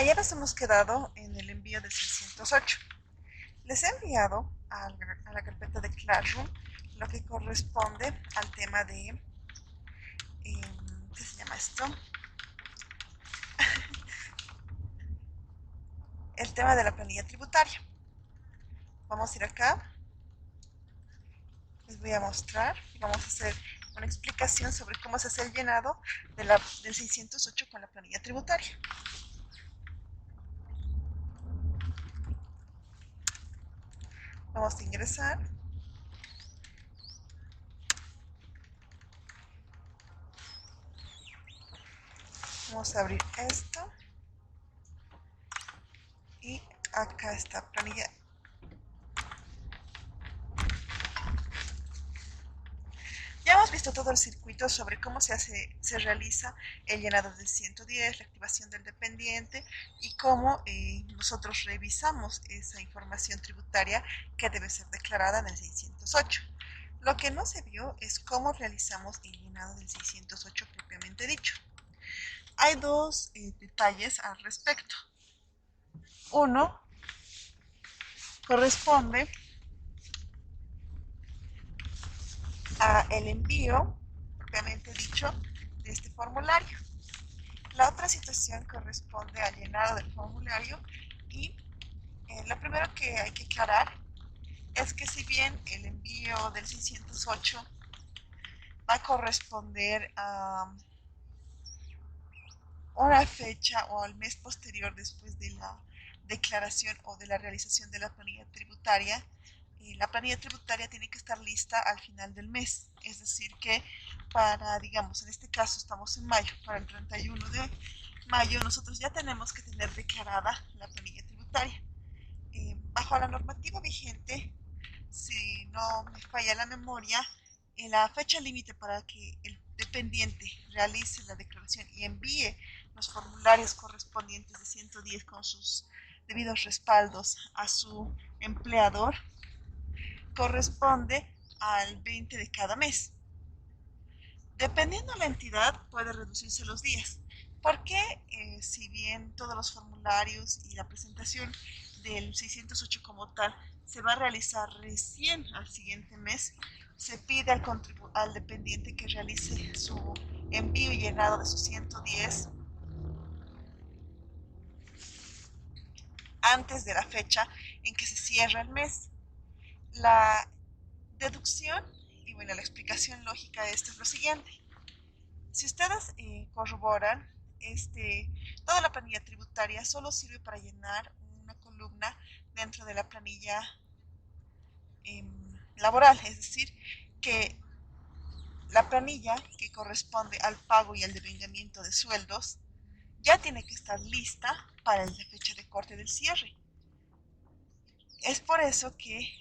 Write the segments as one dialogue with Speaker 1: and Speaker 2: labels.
Speaker 1: Ayer nos hemos quedado en el envío de 608. Les he enviado a la carpeta de Classroom lo que corresponde al tema de, ¿qué se llama esto? El tema de la planilla tributaria. Vamos a ir acá, les voy a mostrar y vamos a hacer una explicación sobre cómo se hace el llenado del 608 con la planilla tributaria. Vamos a ingresar. Vamos a abrir esto. Y acá está planilla. Ya hemos visto todo el circuito sobre cómo se realiza el llenado del 110, la activación del dependiente y cómo nosotros revisamos esa información tributaria que debe ser declarada en el 608. Lo que no se vio es cómo realizamos el llenado del 608 propiamente dicho. Hay dos detalles al respecto. Uno corresponde a el envío propiamente dicho de este formulario. La otra situación corresponde al llenado del formulario y lo primero que hay que aclarar es que si bien el envío del 608 va a corresponder a una fecha o al mes posterior después de la declaración o de la realización de la planilla tributaria, la planilla tributaria tiene que estar lista al final del mes. Es decir que para, digamos, en este caso estamos en mayo, para el 31 de mayo nosotros ya tenemos que tener declarada la planilla tributaria. Bajo la normativa vigente, si no me falla la memoria, la fecha límite para que el dependiente realice la declaración y envíe los formularios correspondientes de 110 con sus debidos respaldos a su empleador corresponde al 20 de cada mes. Dependiendo de la entidad, puede reducirse los días, porque si bien todos los formularios y la presentación del 608 como tal se va a realizar recién al siguiente mes, se pide al dependiente que realice su envío y llenado de sus 110 antes de la fecha en que se cierra el mes. La deducción y bueno, la explicación lógica de esto es lo siguiente. Si ustedes corroboran, toda la planilla tributaria solo sirve para llenar una columna dentro de la planilla laboral, es decir, que la planilla que corresponde al pago y al devengamiento de sueldos ya tiene que estar lista para la fecha de corte del cierre. Es por eso que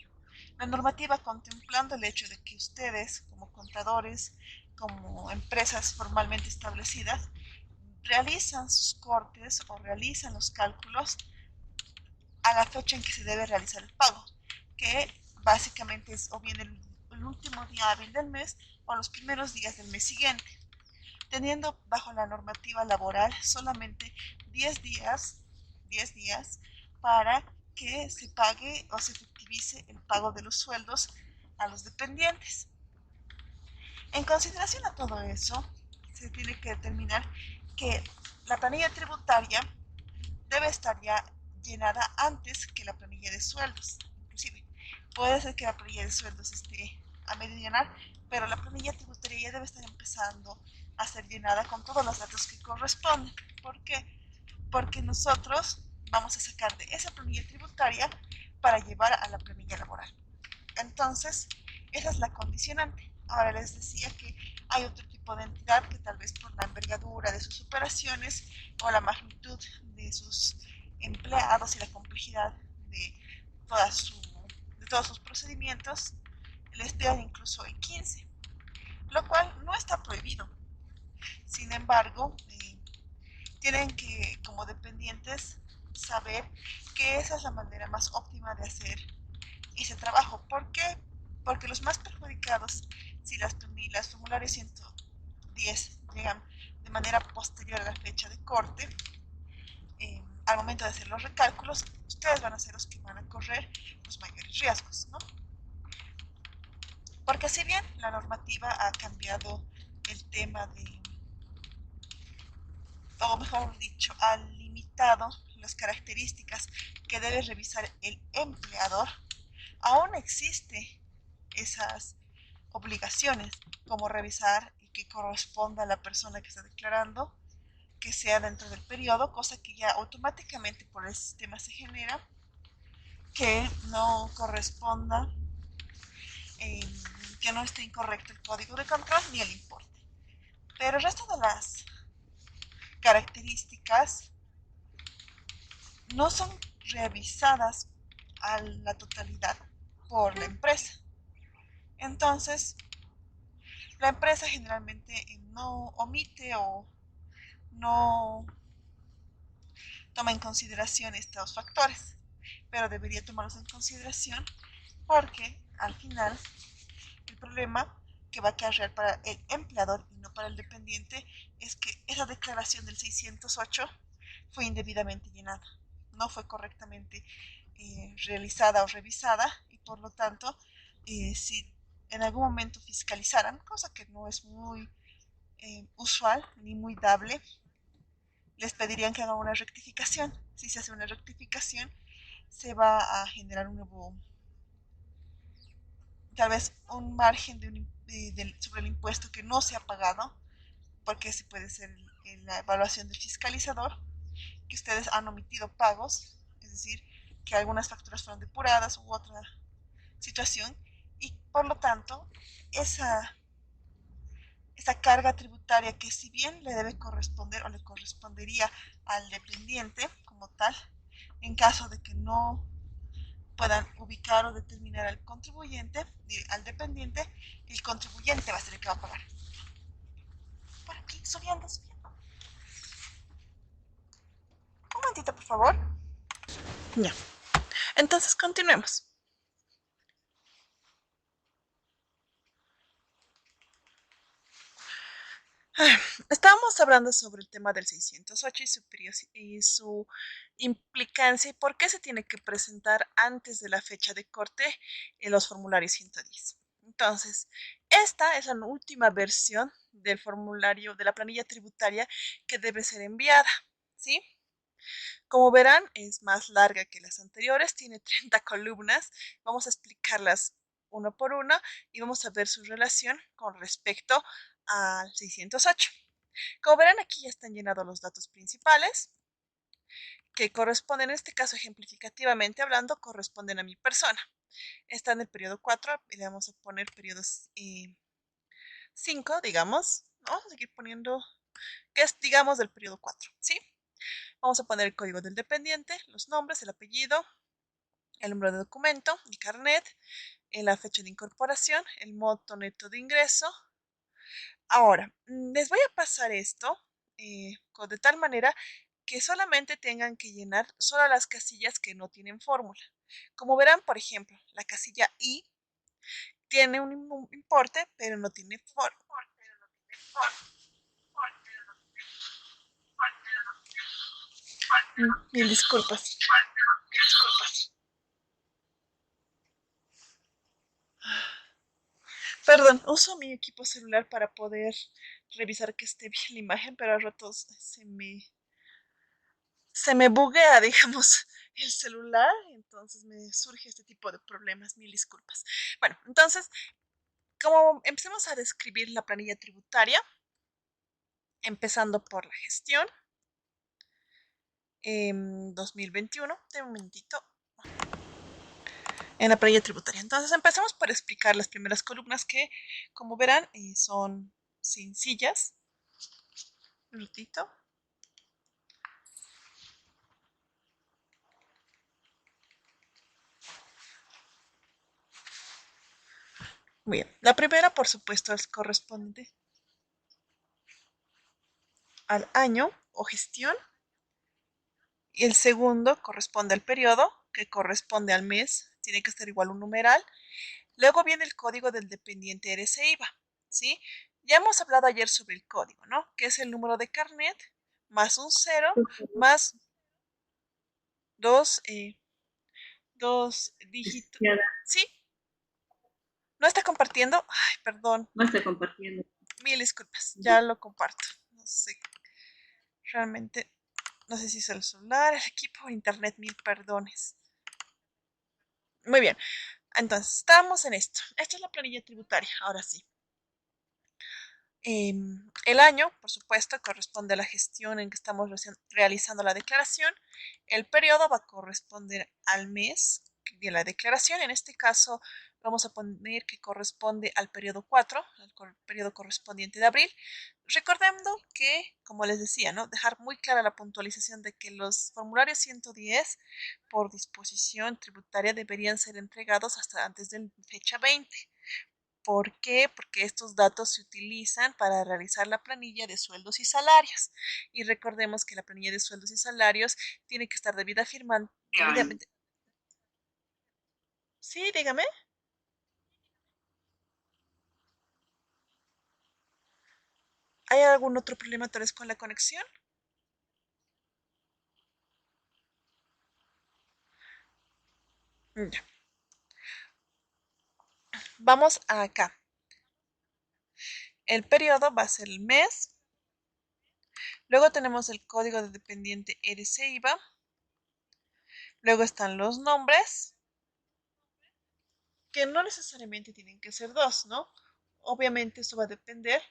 Speaker 1: la normativa, contemplando el hecho de que ustedes como contadores, como empresas formalmente establecidas, realizan sus cortes o realizan los cálculos a la fecha en que se debe realizar el pago, que básicamente es o bien el último día hábil del mes o los primeros días del mes siguiente, teniendo bajo la normativa laboral solamente 10 días para que se pague o se efectivice el pago de los sueldos a los dependientes. En consideración a todo eso, se tiene que determinar que la planilla tributaria debe estar ya llenada antes que la planilla de sueldos. Inclusive, puede ser que la planilla de sueldos esté a medio llenar, pero la planilla tributaria ya debe estar empezando a ser llenada con todos los datos que corresponden. ¿Por qué? Porque nosotros vamos a sacar de esa planilla tributaria para llevar a la planilla laboral. Entonces, esa es la condicionante. Ahora les decía que hay otro tipo de entidad que tal vez por la envergadura de sus operaciones o la magnitud de sus empleados y la complejidad de, de todos sus procedimientos, les pidan incluso el 15, lo cual no está prohibido. Sin embargo, tienen que, como dependientes, saber que esa es la manera más óptima de hacer ese trabajo. ¿Por qué? Porque los más perjudicados, si las formularios 110 llegan de manera posterior a la fecha de corte, al momento de hacer los recálculos, ustedes van a ser los que van a correr los mayores riesgos, ¿no? Porque si bien la normativa ha cambiado el tema de, o mejor dicho, ha limitado las características que debe revisar el empleador, aún existe esas obligaciones, como revisar y que corresponda a la persona que está declarando, que sea dentro del periodo, cosa que ya automáticamente por el sistema se genera, que no corresponda, eh, que no esté incorrecto el código de control ni el importe. Pero el resto de las características no son revisadas a la totalidad por la empresa. Entonces, la empresa generalmente no omite o no toma en consideración estos factores, pero debería tomarlos en consideración porque al final el problema que va a acarrear para el empleador y no para el dependiente es que esa declaración del 608 fue indebidamente llenada, no fue correctamente realizada o revisada y por lo tanto, si en algún momento fiscalizaran, cosa que no es muy usual ni muy dable, les pedirían que hagan una rectificación. Si se hace una rectificación, se va a generar un nuevo, tal vez un margen sobre el impuesto que no se ha pagado, porque ese puede ser la evaluación del fiscalizador, que ustedes han omitido pagos, es decir, que algunas facturas fueron depuradas u otra situación, y por lo tanto, esa, esa carga tributaria que si bien le debe corresponder o le correspondería al dependiente como tal, en caso de que no puedan ubicar o determinar al contribuyente, al dependiente, el contribuyente va a ser el que va a pagar. Por aquí, subiendo, subiendo. Un momentito, por favor. Ya. Entonces, continuemos. Estábamos hablando sobre el tema del 608 y su implicancia y por qué se tiene que presentar antes de la fecha de corte en los formularios 110. Entonces, esta es la última versión del formulario de la planilla tributaria que debe ser enviada, ¿sí? Como verán, es más larga que las anteriores, tiene 30 columnas. Vamos a explicarlas uno por uno y vamos a ver su relación con respecto al 608. Como verán, aquí ya están llenados los datos principales que corresponden, en este caso ejemplificativamente hablando, corresponden a mi persona. Está en el periodo 4 y le vamos a poner periodos 5, digamos. Vamos a seguir poniendo que es, digamos, del periodo 4, ¿sí? Vamos a poner el código del dependiente, los nombres, el apellido, el número de documento, el carnet, la fecha de incorporación, el monto neto de ingreso. Ahora, les voy a pasar esto de tal manera que solamente tengan que llenar solo las casillas que no tienen fórmula. Como verán, por ejemplo, la casilla I tiene un importe, pero no tiene fórmula. Mil disculpas. Perdón, uso mi equipo celular para poder revisar que esté bien la imagen, pero a ratos se me buguea, digamos, el celular, entonces me surge este tipo de problemas, mil disculpas. Bueno, entonces, como empecemos a describir la planilla tributaria, empezando por la gestión, 2021, de un momentito, en la planilla tributaria. Entonces, empezamos por explicar las primeras columnas que, como verán, son sencillas. Un ratito. Bien, la primera, por supuesto, es corresponde al año o gestión. Y el segundo corresponde al periodo, que corresponde al mes, tiene que estar igual un numeral. Luego viene el código del dependiente RCIVA, ¿sí? Ya hemos hablado ayer sobre el código, ¿no? Que es el número de carnet más un cero más dos dígitos.
Speaker 2: Ya
Speaker 1: ¿Sí? ¿No está compartiendo? Ay, perdón.
Speaker 2: no está compartiendo.
Speaker 1: Mil disculpas.
Speaker 2: Ujú.
Speaker 1: Ya lo comparto. No sé. Realmente, no sé si es el celular, el equipo o internet. Mil perdones. Muy bien. Entonces, estamos en esto. Esta es la planilla tributaria. Ahora sí. El año, por supuesto, corresponde a la gestión en que estamos realizando la declaración. El periodo va a corresponder al mes de la declaración. En este caso, vamos a poner que corresponde al periodo 4, al periodo correspondiente de abril. Recordando que, como les decía, ¿no? Dejar muy clara la puntualización de que los formularios 110 por disposición tributaria deberían ser entregados hasta antes de fecha 20. ¿Por qué? Porque estos datos se utilizan para realizar la planilla de sueldos y salarios. Y recordemos que la planilla de sueldos y salarios tiene que estar debidamente. Sí, dígame. ¿Hay algún otro problema tal vez con la conexión? Ya. Vamos acá. El periodo va a ser el mes. Luego tenemos el código de dependiente ERC-IVA. Luego están los nombres, que no necesariamente tienen que ser dos, ¿no? Obviamente eso va a depender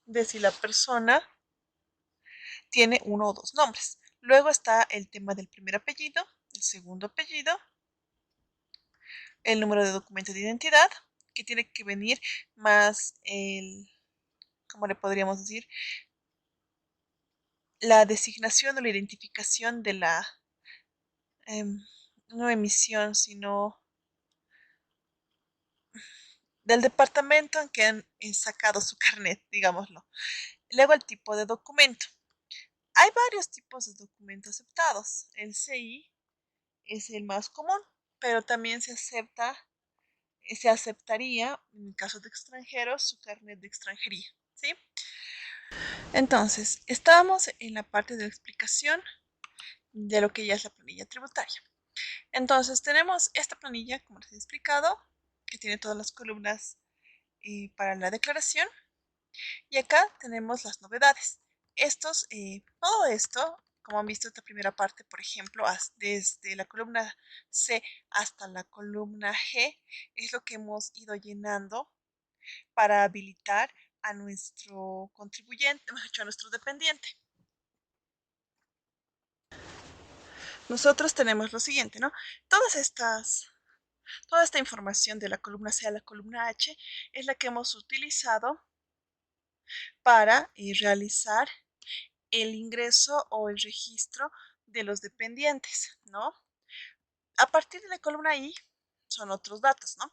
Speaker 1: de si la persona tiene uno o dos nombres. Luego está el tema del primer apellido, el segundo apellido, el número de documento de identidad, que tiene que venir más ¿cómo le podríamos decir? La designación o la identificación de la, no emisión, sino del departamento en que han sacado su carnet, digámoslo. Luego el tipo de documento. Hay varios tipos de documentos aceptados. El CI es el más común, pero también se aceptaría, en caso de extranjeros, su carnet de extranjería, ¿sí? Entonces, estamos en la parte de la explicación de lo que ya es la planilla tributaria. Entonces, tenemos esta planilla, como les he explicado, que tiene todas las columnas para la declaración. Y acá tenemos las novedades. Todo esto, como han visto esta primera parte, por ejemplo, desde la columna C hasta la columna G, es lo que hemos ido llenando para habilitar a nuestro contribuyente, a nuestro dependiente. Nosotros tenemos lo siguiente, ¿no? Toda esta información de la columna C a la columna H es la que hemos utilizado para realizar el ingreso o el registro de los dependientes, ¿no? A partir de la columna I son otros datos, ¿no?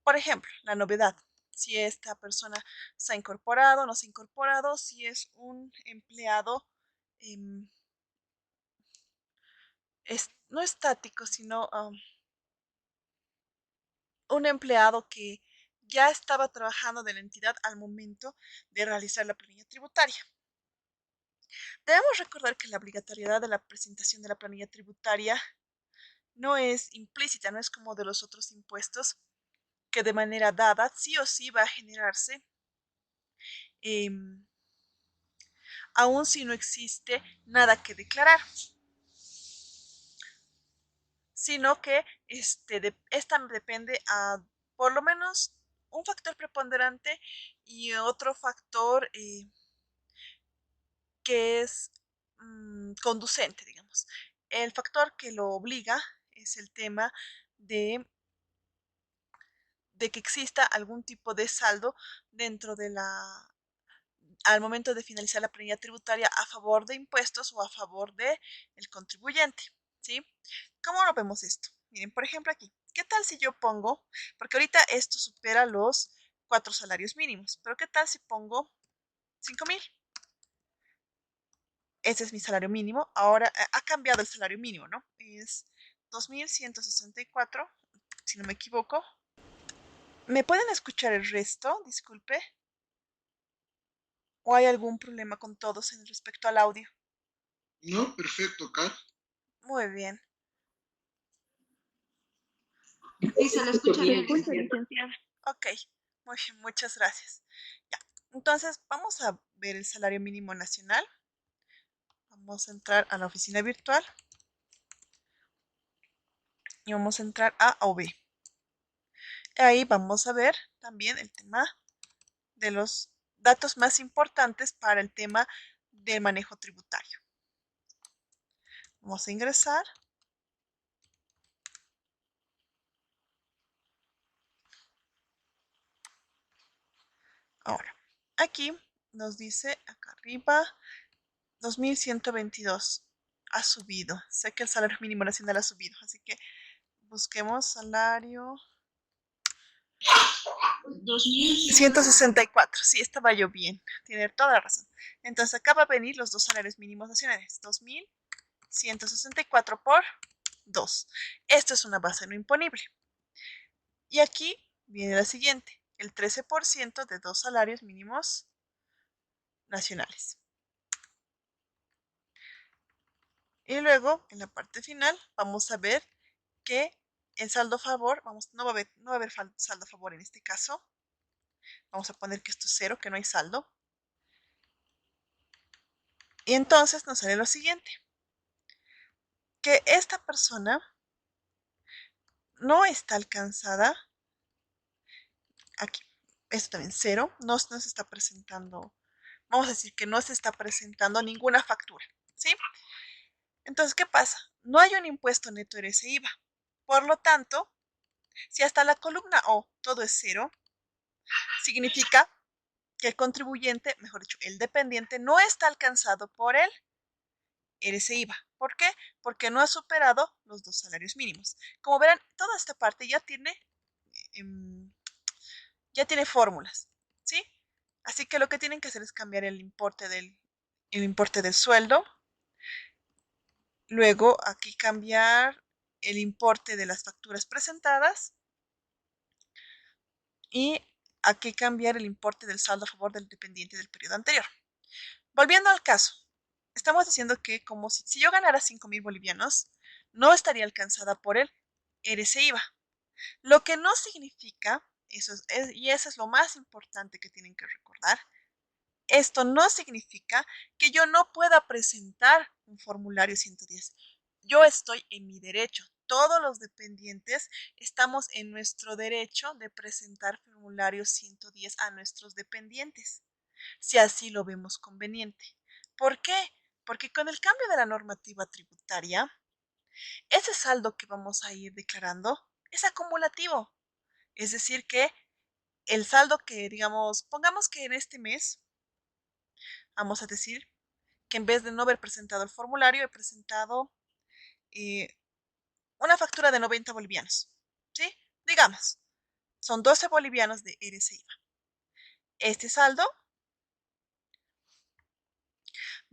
Speaker 1: Por ejemplo, la novedad, si esta persona se ha incorporado, no se ha incorporado, si es un empleado, eh, no estático, sino un empleado que ya estaba trabajando de la entidad al momento de realizar la planilla tributaria. Debemos recordar que la obligatoriedad de la presentación de la planilla tributaria no es implícita, no es como de los otros impuestos, que de manera dada sí o sí va a generarse, eh, aun si no existe nada que declarar, sino que esta depende a por lo menos un factor preponderante y otro factor que es conducente, digamos. El factor que lo obliga es el tema de que exista algún tipo de saldo dentro de al momento de finalizar la planilla tributaria a favor de impuestos o a favor de el contribuyente, ¿sí? ¿Cómo lo vemos esto? Miren, por ejemplo aquí, ¿qué tal si yo pongo, porque ahorita esto supera los 4 salarios mínimos, pero qué tal si pongo 5,000? Ese es mi salario mínimo. Ahora ha cambiado el salario mínimo, ¿no? Es 2,164, si no me equivoco. ¿Me pueden escuchar el resto? Disculpe. ¿O hay algún problema con todos en respecto al audio?
Speaker 2: No, perfecto, Kat.
Speaker 1: Muy bien.
Speaker 3: Sí, se le escucha
Speaker 2: Se
Speaker 3: bien,
Speaker 2: escucha,
Speaker 3: licenciada.
Speaker 2: licenciada.
Speaker 1: Ok, muy bien, muchas gracias. Ya. Entonces, vamos a ver el salario mínimo nacional. Vamos a entrar a la oficina virtual y vamos a entrar a OB. Ahí vamos a ver también el tema de los datos más importantes para el tema del manejo tributario. Vamos a ingresar. Ahora, aquí nos dice acá arriba 2122 ha subido. Sé que el salario mínimo nacional ha subido, así que busquemos salario 164. Sí, estaba yo bien. Tiene toda la razón. Entonces acá va a venir los dos salarios mínimos nacionales. 2164 por 2. Esto es una base no imponible. Y aquí viene la siguiente. El 13% de dos salarios mínimos nacionales. Y luego, en la parte final, vamos a ver que el saldo a favor, no va a haber saldo a favor en este caso. Vamos a poner que esto es 0, que no hay saldo. Y entonces nos sale lo siguiente. Que esta persona no está alcanzada. Aquí, esto también 0. No se está presentando. Vamos a decir que no se está presentando ninguna factura. ¿Sí? Entonces, ¿qué pasa? No hay un impuesto neto ese IVA. Por lo tanto, si hasta la columna O todo es 0, significa que el contribuyente, mejor dicho, el dependiente, no está alcanzado por el IVA. ¿Por qué? Porque no ha superado los dos salarios mínimos. Como verán, toda esta parte ya tiene fórmulas, ¿sí? Así que lo que tienen que hacer es cambiar el importe del sueldo. Luego aquí cambiar el importe de las facturas presentadas y aquí cambiar el importe del saldo a favor del dependiente del periodo anterior. Volviendo al caso, estamos diciendo que como si yo ganara 5,000 bolivianos, no estaría alcanzada por el IVA. Lo que no significa, y eso es lo más importante que tienen que recordar, esto no significa que yo no pueda presentar un formulario 110. Yo estoy en mi derecho. Todos los dependientes estamos en nuestro derecho de presentar formulario 110 a nuestros dependientes, si así lo vemos conveniente. ¿Por qué? Porque con el cambio de la normativa tributaria, ese saldo que vamos a ir declarando es acumulativo. Es decir, que el saldo que, digamos, pongamos que en este mes, vamos a decir que en vez de no haber presentado el formulario, he presentado eh, una factura de 90 bolivianos. ¿Sí? Digamos, son 12 bolivianos de IVA. Este saldo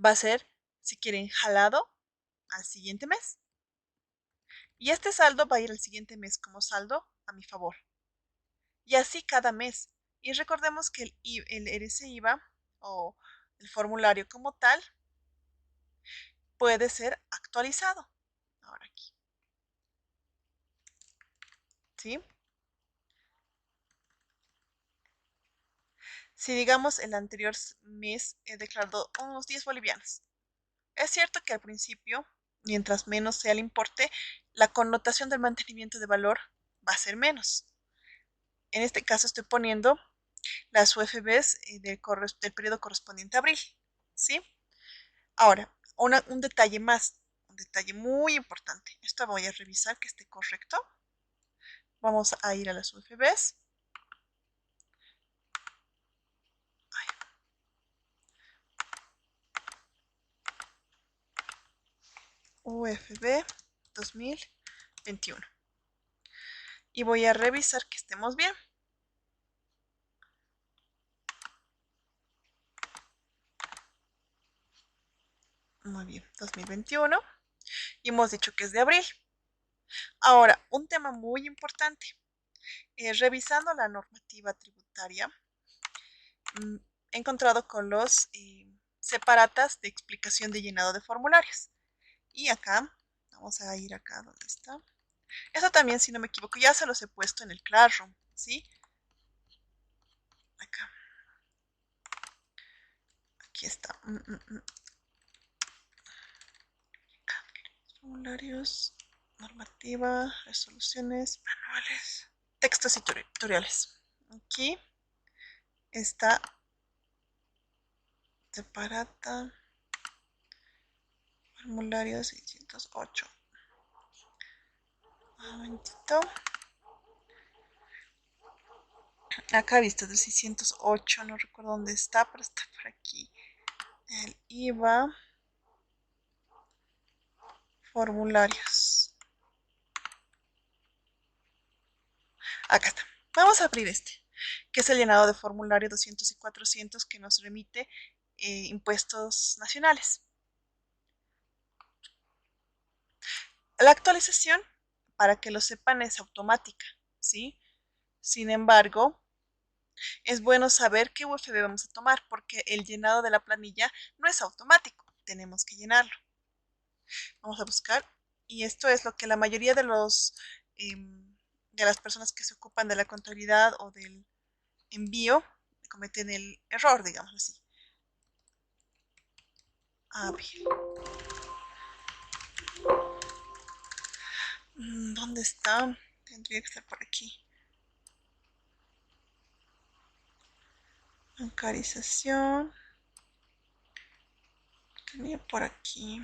Speaker 1: va a ser, si quieren, jalado al siguiente mes. Y este saldo va a ir al siguiente mes como saldo a mi favor. Y así cada mes. Y recordemos que el IVA o el formulario como tal puede ser actualizado. Ahora aquí. ¿Sí? Si digamos el anterior mes he declarado unos 10 bolivianos. Es cierto que al principio, mientras menos sea el importe, la connotación del mantenimiento de valor va a ser menos. En este caso estoy poniendo las UFBs del periodo correspondiente a abril. ¿Sí? Ahora, un detalle más, un detalle muy importante. Esto voy a revisar que esté correcto. Vamos a ir a las UFBs. UFB 2021. Y voy a revisar que estemos bien. Muy bien, 2021. Y hemos dicho que es de abril. Ahora, un tema muy importante. Revisando la normativa tributaria, he encontrado con los separatas de explicación de llenado de formularios. Y acá, vamos a ir acá donde está. Eso también, si no me equivoco, ya se los he puesto en el Classroom, ¿sí? Acá. Aquí está. Formularios, normativa, resoluciones, manuales, textos y tutoriales. Aquí está separata, formulario 608. Un momentito. Acá visto del 608, no recuerdo dónde está, pero está por aquí. El IVA, formularios. Acá está. Vamos a abrir este, que es el llenado de formulario 200 y 400 que nos remite impuestos nacionales. La actualización, para que lo sepan, es automática, ¿sí? Sin embargo, es bueno saber qué UFB vamos a tomar, porque el llenado de la planilla no es automático, tenemos que llenarlo. Vamos a buscar, y esto es lo que la mayoría de de las personas que se ocupan de la contabilidad o del envío cometen el error, digamos así. A ver. ¿Dónde está? Tendría que estar por aquí. Bancarización. Tenía por aquí.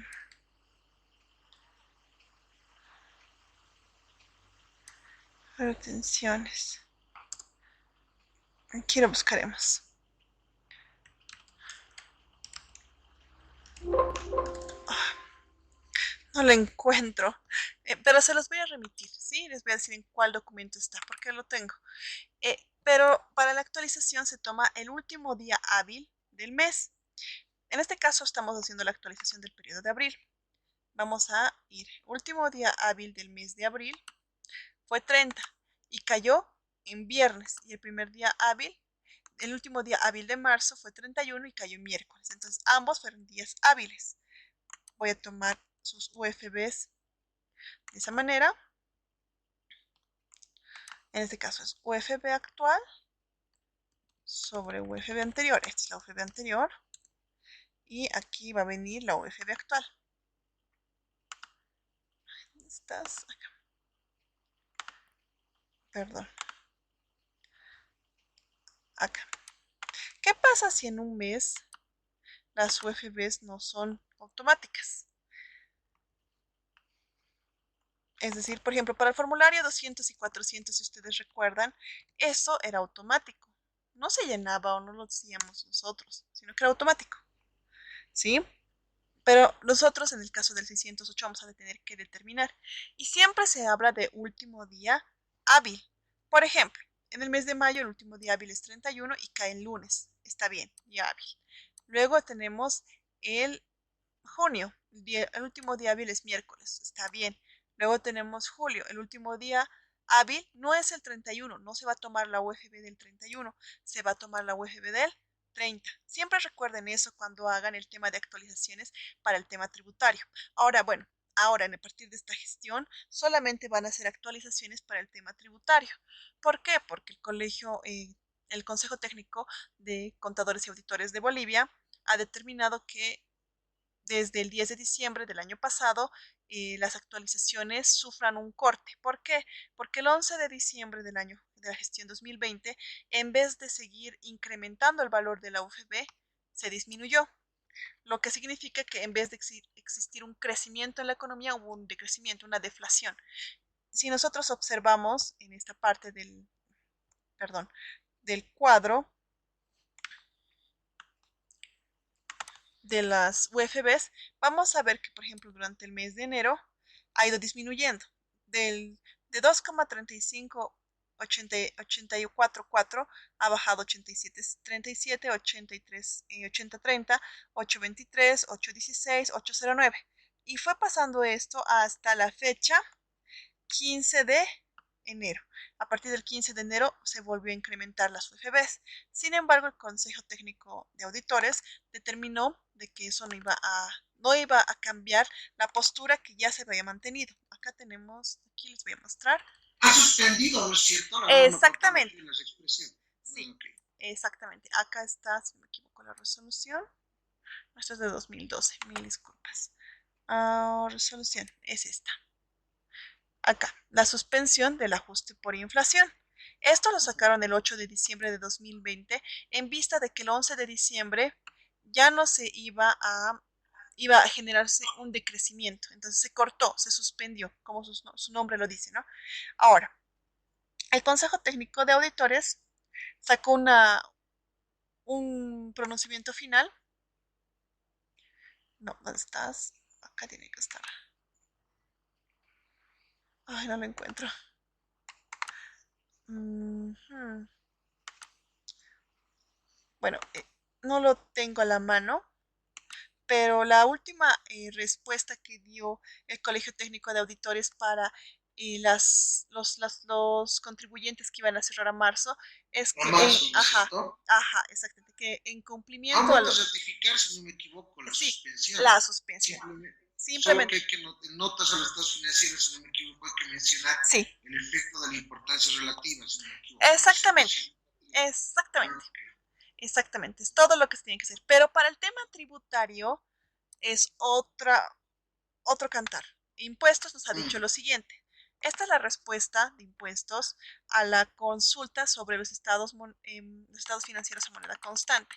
Speaker 1: Retenciones. Aquí lo buscaremos. No lo encuentro, pero se los voy a remitir, ¿sí? Les voy a decir en cuál documento está, porque lo tengo. Pero para la actualización se toma el último día hábil del mes. En este caso estamos haciendo la actualización del periodo de abril. Vamos a ir, último día hábil del mes de abril fue 30 y cayó en viernes. Y el primer día hábil, el último día hábil de marzo fue 31 y cayó en miércoles. Entonces ambos fueron días hábiles. Voy a tomar sus UFBs de esa manera. En este caso es UFB actual sobre UFB anterior. Esta es la UFB anterior. Y aquí va a venir la UFB actual. ¿Dónde estás? Acá. Perdón. Acá. ¿Qué pasa si en un mes las UFBs no son automáticas? Es decir, por ejemplo, para el formulario 200 y 400, si ustedes recuerdan, eso era automático. No se llenaba o no lo hacíamos nosotros, sino que era automático. ¿Sí? Pero nosotros, en el caso del 608, vamos a tener que determinar. Y siempre se habla de último día hábil. Por ejemplo, en el mes de mayo el último día hábil es 31 y cae en lunes. Está bien, día hábil. Luego tenemos el junio, el último día hábil es miércoles. Está bien. Luego tenemos julio, el último día hábil no es el 31, no se va a tomar la UFB del 31, se va a tomar la UFB del 30. Siempre recuerden eso cuando hagan el tema de actualizaciones para el tema tributario. Ahora, bueno, ahora a partir de esta gestión solamente van a hacer actualizaciones para el tema tributario. ¿Por qué? Porque el Consejo Técnico de Contadores y Auditores de Bolivia ha determinado que desde el 10 de diciembre del año pasado las actualizaciones sufran un corte. ¿Por qué? Porque el 11 de diciembre del año de la gestión 2020, en vez de seguir incrementando el valor de la UFB, se disminuyó, lo que significa que en vez de existir un crecimiento en la economía, hubo un decrecimiento, una deflación. Si nosotros observamos en esta parte del cuadro de las UFBs, vamos a ver que, por ejemplo, durante el mes de enero ha ido disminuyendo de 2,3584,4 ha bajado 87,37, 83, 80,30, 8,23, 8,16, 8,09. Y fue pasando esto hasta la fecha 15 de enero. A partir del 15 de enero se volvió a incrementar las UFBs. Sin embargo, el Consejo Técnico de Auditores determinó de que eso no iba a cambiar la postura que ya se había mantenido. Acá tenemos, aquí les voy a mostrar.
Speaker 2: Ha suspendido, ¿no es cierto?
Speaker 1: Exactamente. Sí, exactamente. Acá está, si no me equivoco, la resolución. Esto es de 2012, mil disculpas. Resolución es esta. Acá, la suspensión del ajuste por inflación. Esto lo sacaron el 8 de diciembre de 2020 en vista de que el 11 de diciembre ya no se iba a generarse un decrecimiento. Entonces se cortó, se suspendió, como su nombre lo dice, ¿no? Ahora, el Consejo Técnico de Auditores sacó un pronunciamiento final. No, ¿dónde estás? Acá tiene que estar. Ay, no lo encuentro. Bueno, no lo tengo a la mano, pero la última respuesta que dio el Colegio Técnico de Auditores para los contribuyentes que iban a cerrar a marzo es que, ajá, exactamente, que en cumplimiento
Speaker 2: a certificar, si no me equivoco, la suspensión.
Speaker 1: La suspensión.
Speaker 2: Simplemente. Solo que en notas a los estados financieros, si no me equivoco, hay que mencionar el efecto de la importancia relativa, si no me equivoco.
Speaker 1: Exactamente, exactamente. Exactamente, es todo lo que se tiene que hacer. Pero para el tema tributario es otro cantar. Impuestos nos ha dicho lo siguiente. Esta es la respuesta de impuestos a la consulta sobre los estados financieros a moneda constante.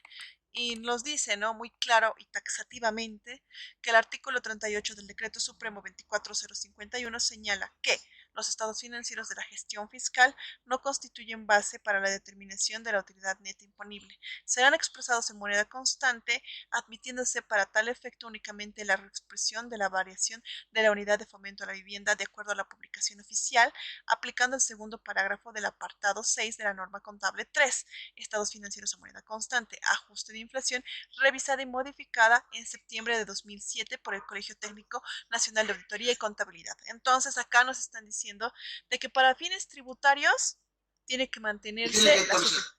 Speaker 1: Y nos dice, ¿no? Muy claro y taxativamente que el artículo 38 del Decreto Supremo 24051 señala que los estados financieros de la gestión fiscal no constituyen base para la determinación de la utilidad neta imponible. Serán expresados en moneda constante, admitiéndose para tal efecto únicamente la expresión de la variación de la unidad de fomento a la vivienda de acuerdo a la publicación oficial, aplicando el segundo parágrafo del apartado 6 de la norma contable 3, estados financieros a moneda constante, ajuste de inflación, revisada y modificada en septiembre de 2007 por el Colegio Técnico Nacional de Auditoría y Contabilidad. Entonces, acá nos están diciendo de que para fines tributarios tiene que mantenerse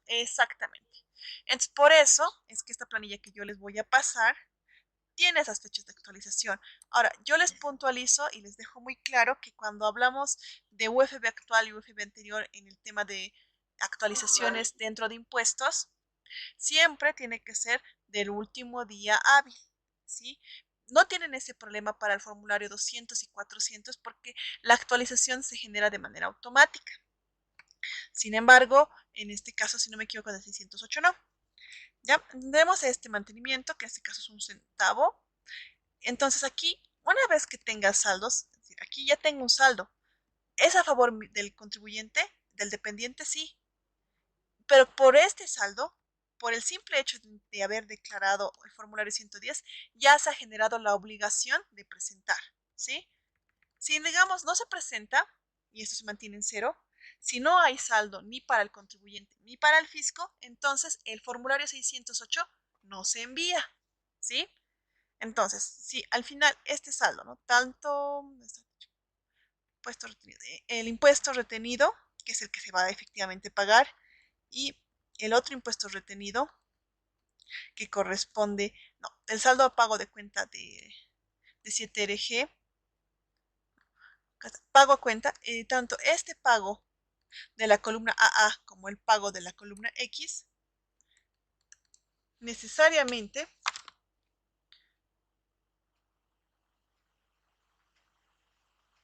Speaker 1: exactamente. Entonces, por eso es que esta planilla que yo les voy a pasar tiene esas fechas de actualización. Ahora, yo les puntualizo y les dejo muy claro que cuando hablamos de UFB actual y UFB anterior en el tema de actualizaciones dentro de impuestos, siempre tiene que ser del último día hábil, ¿sí? No tienen ese problema para el formulario 200 y 400 porque la actualización se genera de manera automática. Sin embargo, en este caso, si no me equivoco, de 608 no. Ya tenemos este mantenimiento, que en este caso es 1 centavo. Entonces aquí, una vez que tengas saldos, es decir, aquí ya tengo un saldo, ¿es a favor del contribuyente, del dependiente? Sí. Pero por este saldo, por el simple hecho de haber declarado el formulario 110, ya se ha generado la obligación de presentar, ¿sí? Si, digamos, no se presenta, y esto se mantiene en cero, si no hay saldo ni para el contribuyente ni para el fisco, entonces el formulario 608 no se envía, ¿sí? Entonces, si al final este saldo, ¿no? Tanto impuesto retenido, el impuesto retenido, que es el que se va a efectivamente pagar, y el otro impuesto retenido, que corresponde, no, el saldo a pago de cuenta de 7RG, pago a cuenta, tanto este pago de la columna AA como el pago de la columna X, necesariamente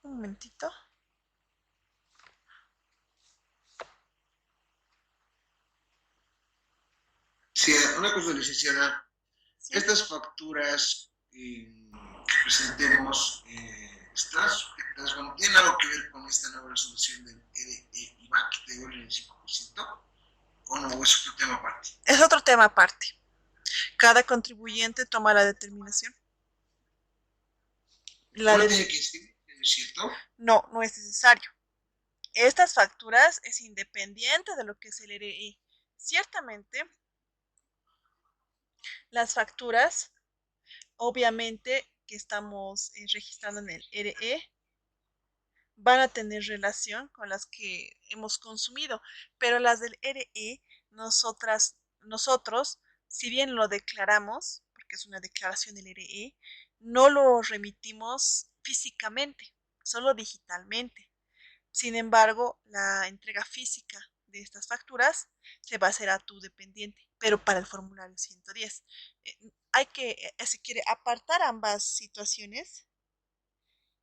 Speaker 1: un momentito.
Speaker 2: Sí, una cosa, licenciada. Sí. Estas facturas que presentemos, ¿están sujetas, bueno, tienen algo que ver con esta nueva resolución del IVAC de igual en el 5%? ¿O no? ¿Es otro tema aparte?
Speaker 1: Es otro tema aparte. Cada contribuyente toma la determinación.
Speaker 2: ¿No tiene que escribir, cierto?
Speaker 1: No, no es necesario. Estas facturas es independiente de lo que es el RE. Ciertamente, las facturas, obviamente, que estamos registrando en el RE, van a tener relación con las que hemos consumido, pero las del RE, nosotros, si bien lo declaramos, porque es una declaración del RE, no lo remitimos físicamente, solo digitalmente. Sin embargo, la entrega física de estas facturas se va a hacer a tu dependiente, pero para el formulario 110. Hay que, si quiere, apartar ambas situaciones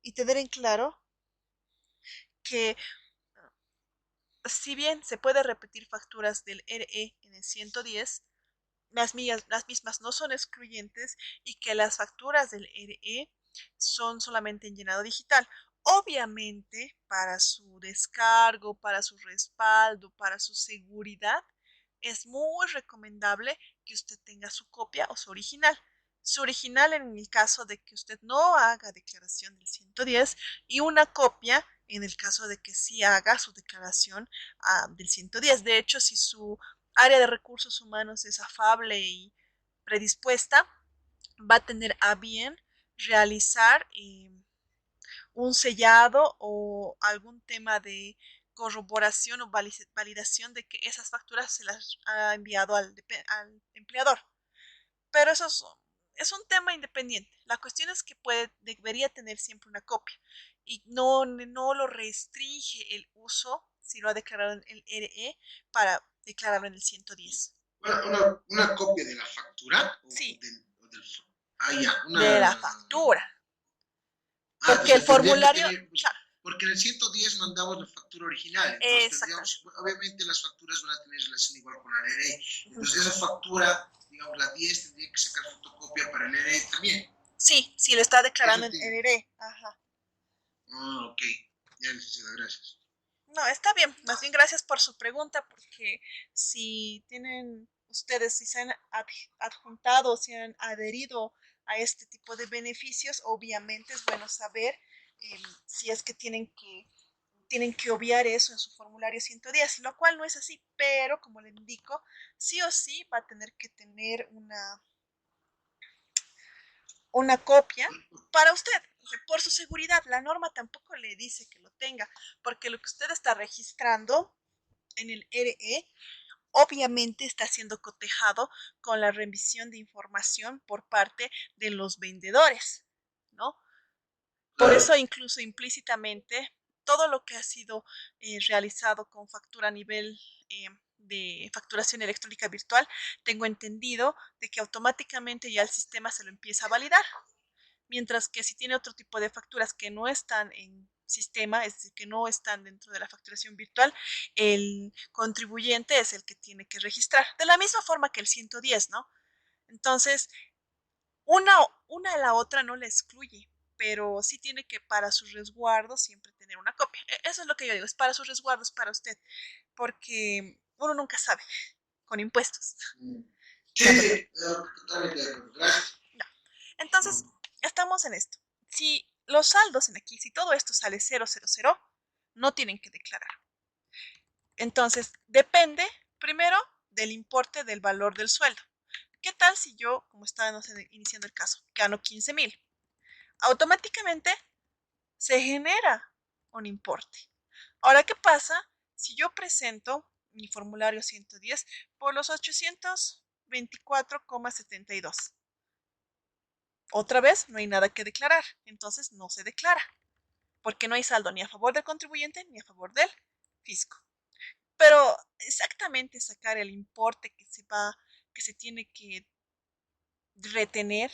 Speaker 1: y tener en claro que si bien se puede repetir facturas del RE en el 110, las mismas no son excluyentes y que las facturas del RE son solamente en llenado digital. Obviamente, para su descargo, para su respaldo, para su seguridad, es muy recomendable que usted tenga su copia o su original. Su original en el caso de que usted no haga declaración del 110 y una copia en el caso de que sí haga su declaración del 110. De hecho, si su área de recursos humanos es afable y predispuesta, va a tener a bien realizar un sellado o algún tema de corroboración o validación de que esas facturas se las ha enviado al empleador. Pero es un tema independiente. La cuestión es que debería tener siempre una copia y no lo restringe el uso si lo ha declarado en el RE para declararlo en el 110.
Speaker 2: Una copia de la factura
Speaker 1: Sí,
Speaker 2: ya,
Speaker 1: de la factura. Porque
Speaker 2: pues
Speaker 1: el formulario,
Speaker 2: pues,
Speaker 1: claro,
Speaker 2: porque en el 110 mandamos la factura original, entonces tendríamos, obviamente las facturas van a tener relación igual con la LRE, entonces esa factura, digamos la 10 tendría que sacar fotocopia para el LRE también.
Speaker 1: Sí, sí lo está declarando en LRE. Ajá.
Speaker 2: Ok, ya licenciada, gracias.
Speaker 1: No, está bien. Más bien gracias por su pregunta, porque si tienen ustedes, si se han adjuntado, si han adherido a este tipo de beneficios, obviamente es bueno saber si es que tienen que obviar eso en su formulario 110, lo cual no es así, pero como le indico, sí o sí va a tener que tener una copia para usted, por su seguridad. La norma tampoco le dice que lo tenga, porque lo que usted está registrando en el RE obviamente está siendo cotejado con la remisión de información por parte de los vendedores, ¿no? Por eso incluso implícitamente todo lo que ha sido realizado con factura a nivel de facturación electrónica virtual, tengo entendido de que automáticamente ya el sistema se lo empieza a validar. Mientras que si tiene otro tipo de facturas que no están en sistema, es decir, que no están dentro de la facturación virtual, el contribuyente es el que tiene que registrar, de la misma forma que el 110, ¿no? Entonces, una, una a la otra no la excluye, pero sí tiene que para sus resguardos siempre tener una copia. Eso es lo que yo digo, es para sus resguardos, para usted, porque uno nunca sabe con impuestos.
Speaker 2: Sí, sí, totalmente de acuerdo, gracias.
Speaker 1: No. Entonces, estamos en esto. Si los saldos en aquí, si todo esto sale 000, no tienen que declarar. Entonces, depende primero del importe del valor del sueldo. ¿Qué tal si yo, como estábamos iniciando el caso, gano 15,000? Automáticamente se genera un importe. Ahora, ¿qué pasa si yo presento mi formulario 110 por los 824,72? Otra vez, no hay nada que declarar, entonces no se declara, porque no hay saldo ni a favor del contribuyente ni a favor del fisco. Pero exactamente sacar el importe que se tiene que retener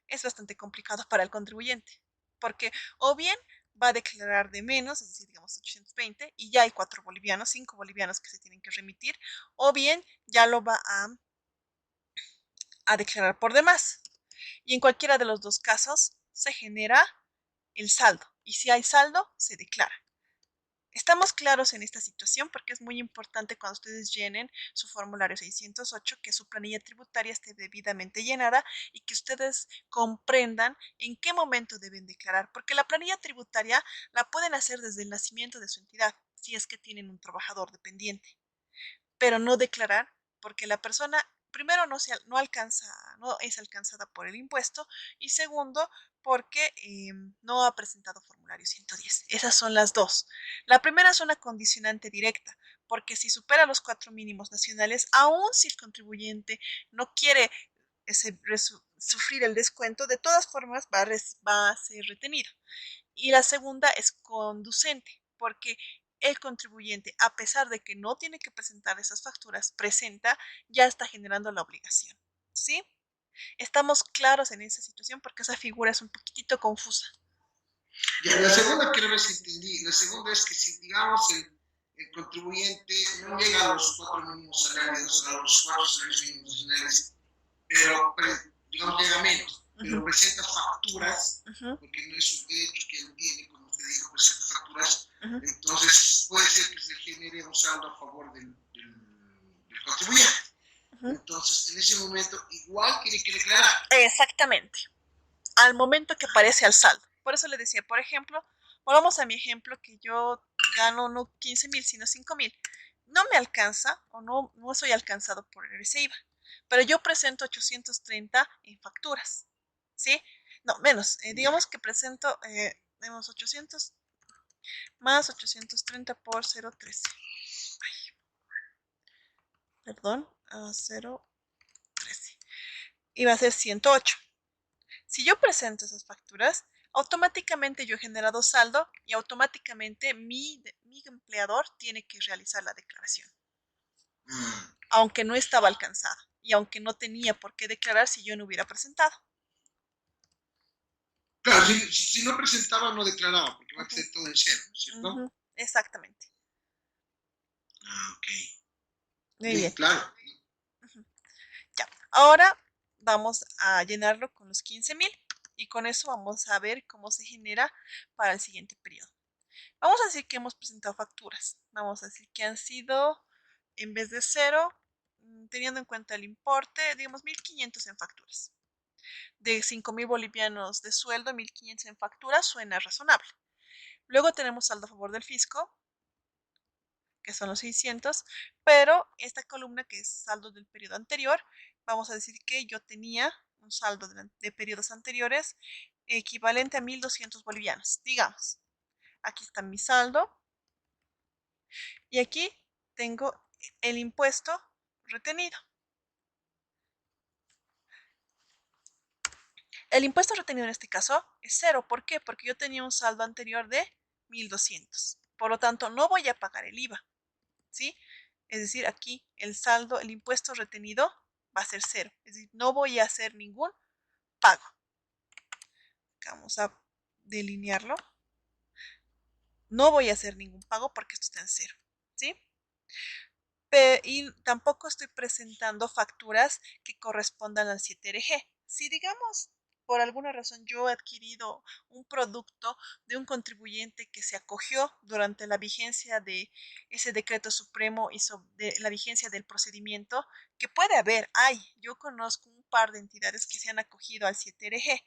Speaker 1: es bastante complicado para el contribuyente, porque o bien va a declarar de menos, es decir, digamos 820, y ya hay 4 bolivianos, 5 bolivianos que se tienen que remitir, o bien ya lo va a declarar por demás. Y en cualquiera de los dos casos se genera el saldo, y si hay saldo, se declara. Estamos claros en esta situación porque es muy importante cuando ustedes llenen su formulario 608 que su planilla tributaria esté debidamente llenada y que ustedes comprendan en qué momento deben declarar, porque la planilla tributaria la pueden hacer desde el nacimiento de su entidad, si es que tienen un trabajador dependiente, pero no declarar porque la persona primero no es alcanzada por el impuesto y segundo porque no ha presentado formulario 110. Esas son las dos. La primera es una condicionante directa, porque si supera los 4 mínimos nacionales, aun si el contribuyente no quiere sufrir el descuento, de todas formas va a ser retenido. Y la segunda es conducente, porque el contribuyente, a pesar de que no tiene que presentar esas facturas, ya está generando la obligación. ¿Sí? Estamos claros en esa situación porque esa figura es un poquitito confusa.
Speaker 2: Ya, la segunda quiero ver si entendí. La segunda es que si, digamos, el contribuyente no llega a los 4 mínimos salarios, a los 4 salarios mínimos nacionales, pero, digamos, llega menos, pero presenta facturas, porque no es un derecho que él tiene, como usted dijo, presenta facturas, entonces puede ser que se genere un saldo a favor del contribuyente. Entonces, en ese momento, igual tiene que declarar.
Speaker 1: Exactamente. Al momento que aparece al saldo. Por eso le decía, por ejemplo, volvamos a mi ejemplo que yo gano no 15,000, sino 5,000. No me alcanza o no soy alcanzado por el IVA, pero yo presento 830 en facturas. ¿Sí? No, menos. Digamos que presento, tenemos 800 más 830 por 0,13. Perdón, 0,13. Iba a ser 108. Si yo presento esas facturas, automáticamente yo he generado saldo y automáticamente mi empleador tiene que realizar la declaración, aunque no estaba alcanzada y aunque no tenía por qué declarar si yo no hubiera presentado.
Speaker 2: Claro, si no presentaba, no declaraba, porque va a ser todo en cero, ¿cierto?
Speaker 1: Exactamente.
Speaker 2: Ok.
Speaker 1: Muy bien.
Speaker 2: Claro.
Speaker 1: Ya. Ahora vamos a llenarlo con los 15,000 y con eso vamos a ver cómo se genera para el siguiente periodo. Vamos a decir que hemos presentado facturas. Vamos a decir que han sido, en vez de 0, teniendo en cuenta el importe, digamos 1.500 en facturas. De 5,000 bolivianos de sueldo, 1.500 en facturas, suena razonable. Luego tenemos saldo a favor del fisco, que son los 600, pero esta columna que es saldo del periodo anterior, vamos a decir que yo tenía un saldo de periodos anteriores equivalente a 1.200 bolivianos. Digamos, aquí está mi saldo y aquí tengo el impuesto retenido. El impuesto retenido en este caso es 0. ¿Por qué? Porque yo tenía un saldo anterior de 1.200. Por lo tanto, no voy a pagar el IVA. ¿Sí? Es decir, aquí el saldo, el impuesto retenido va a ser 0. Es decir, no voy a hacer ningún pago. Vamos a delinearlo. No voy a hacer ningún pago porque esto está en 0. ¿Sí? Y tampoco estoy presentando facturas que correspondan al 7RG. Si digamos, por alguna razón yo he adquirido un producto de un contribuyente que se acogió durante la vigencia de ese decreto supremo y de la vigencia del procedimiento, que puede haber, yo conozco un par de entidades que se han acogido al 7RG.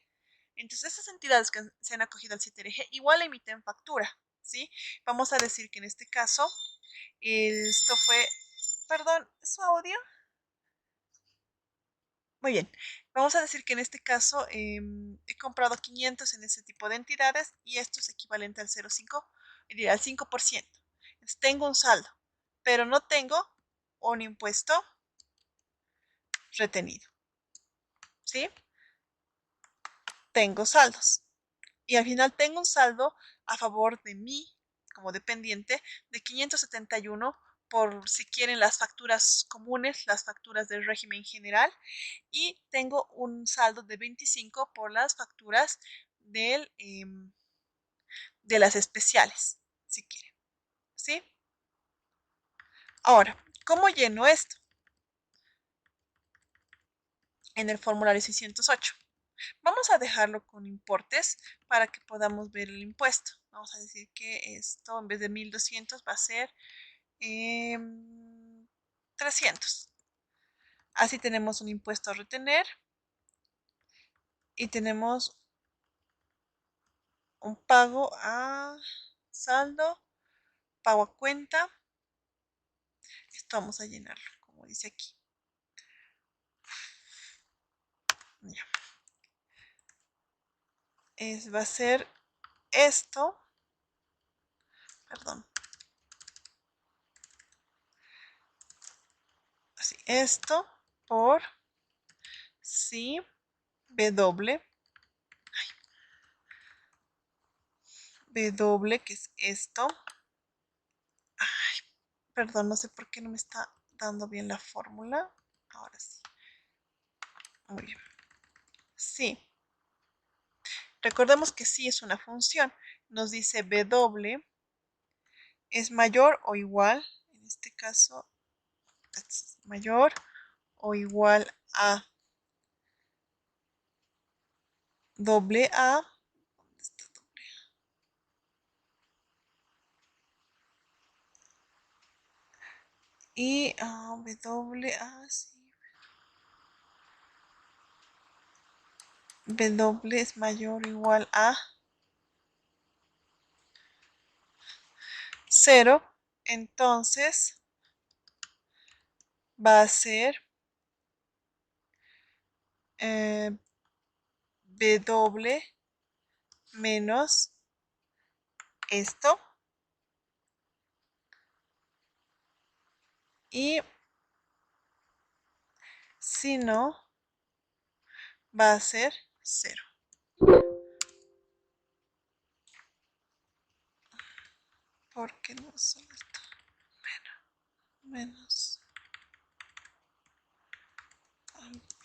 Speaker 1: Entonces, esas entidades que se han acogido al 7RG igual emiten factura, ¿sí? Vamos a decir que en este caso, esto fue, perdón, ¿es su audio? Muy bien, vamos a decir que en este caso he comprado 500 en ese tipo de entidades y esto es equivalente al 0,5, al 5%. Entonces tengo un saldo, pero no tengo un impuesto retenido, ¿sí? Tengo saldos y al final tengo un saldo a favor de mí como dependiente de 571 por si quieren las facturas comunes, las facturas del régimen general, y tengo un saldo de 25 por las facturas de las especiales, si quieren. ¿Sí? Ahora, ¿cómo lleno esto? En el formulario 608. Vamos a dejarlo con importes para que podamos ver el impuesto. Vamos a decir que esto en vez de 1.200 va a ser 300. Así tenemos un impuesto a retener y tenemos un pago a saldo, pago a cuenta. Esto vamos a llenarlo, como dice aquí. Ya. Va a ser esto. Perdón. Así, esto por si W. W, que es esto. Ay, perdón, no sé por qué no me está dando bien la fórmula. Ahora sí. Muy bien. Sí. Recordemos que sí es una función. Nos dice W es mayor o igual, en este caso, es mayor o igual a doble A. ¿Dónde está doble A? Y W, sí. W es mayor o igual a 0. Entonces va a ser W menos esto. Y si no, va a ser 0. Porque no son esto. Menos.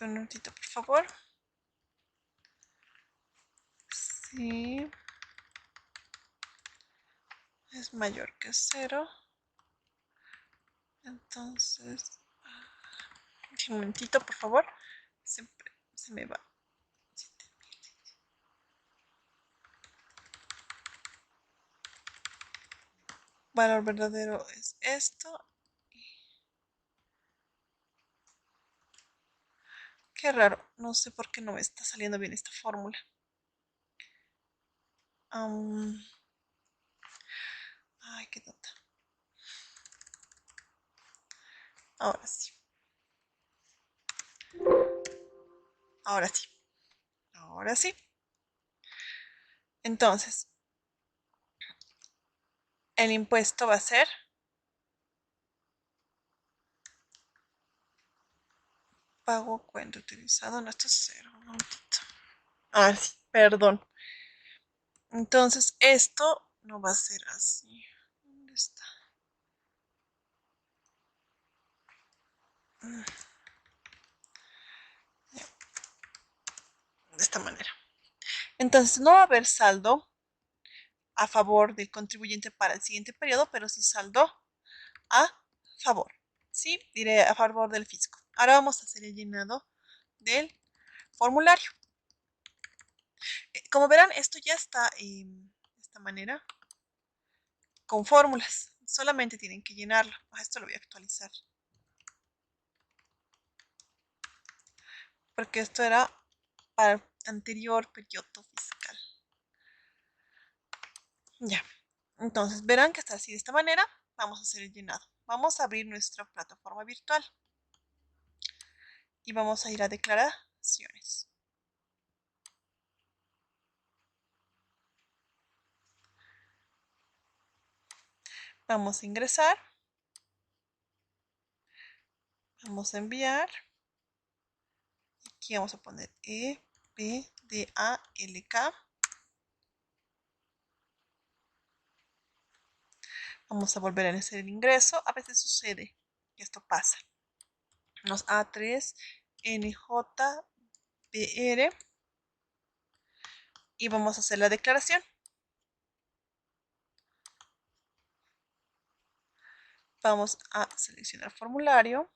Speaker 1: Un minutito, por favor. Si es mayor que 0. Entonces, un momentito, por favor. Siempre se me va. Valor verdadero es esto. Qué raro, no sé por qué no me está saliendo bien esta fórmula. Ay, qué tonta. Ahora sí. Ahora sí. Ahora sí. Entonces, el impuesto va a ser pago cuenta utilizado. No, esto es 0. Un momentito. Ah, sí, perdón. Entonces, esto no va a ser así. ¿Dónde está? De esta manera. Entonces, no va a haber saldo a favor del contribuyente para el siguiente periodo, pero sí saldo a favor. Sí, diré a favor del fisco. Ahora vamos a hacer el llenado del formulario. Como verán, esto ya está de esta manera con fórmulas. Solamente tienen que llenarlo. Esto lo voy a actualizar. Porque esto era para el anterior periodo fiscal. Ya. Entonces, verán que está así de esta manera. Vamos a hacer el llenado. Vamos a abrir nuestra plataforma virtual. Y vamos a ir a declaraciones. Vamos a ingresar. Vamos a enviar. Aquí vamos a poner EPDALK. Vamos a volver a hacer el ingreso. A veces sucede que esto pasa. Nos A3 NJBR. Y vamos a hacer la declaración. Vamos a seleccionar formulario.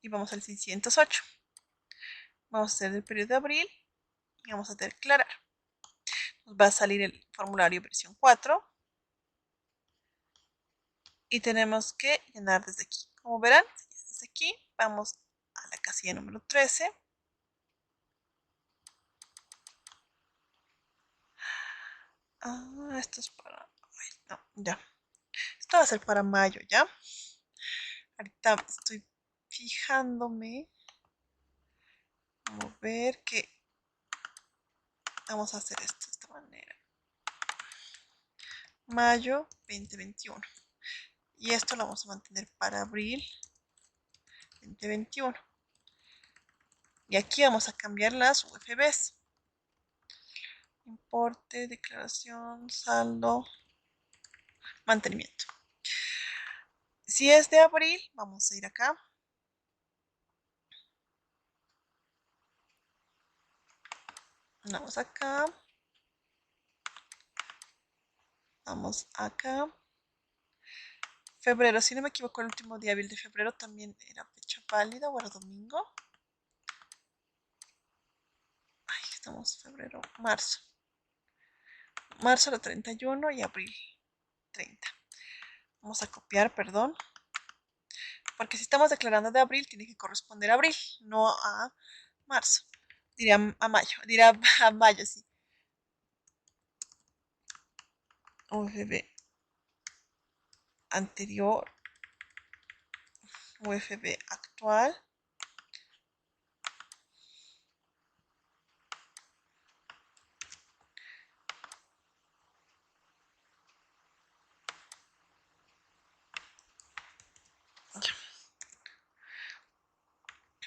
Speaker 1: Y vamos al 608. Vamos a hacer el periodo de abril. Y vamos a declarar. Nos va a salir el formulario versión 4. Y tenemos que llenar desde aquí. Como verán, desde aquí vamos a la casilla número 13. Esto es para... Ay, no, ya. Esto va a ser para mayo, ¿ya? Ahorita estoy fijándome Vamos a ver que vamos a hacer esto de esta manera. Mayo 2021. Y esto lo vamos a mantener para abril 2021. Y aquí vamos a cambiar las UFBs. Importe, declaración, saldo, mantenimiento. Si es de abril, vamos a ir acá. Vamos acá. Vamos acá. Febrero, si no me equivoco, el último día hábil de febrero también era fecha válida o era domingo. Ay, estamos febrero, marzo. Marzo era 31 y abril 30. Vamos a copiar, perdón. Porque si estamos declarando de abril, tiene que corresponder a abril, no a marzo. Diría a mayo, dirá a mayo, sí. UFB anterior, UFB actual.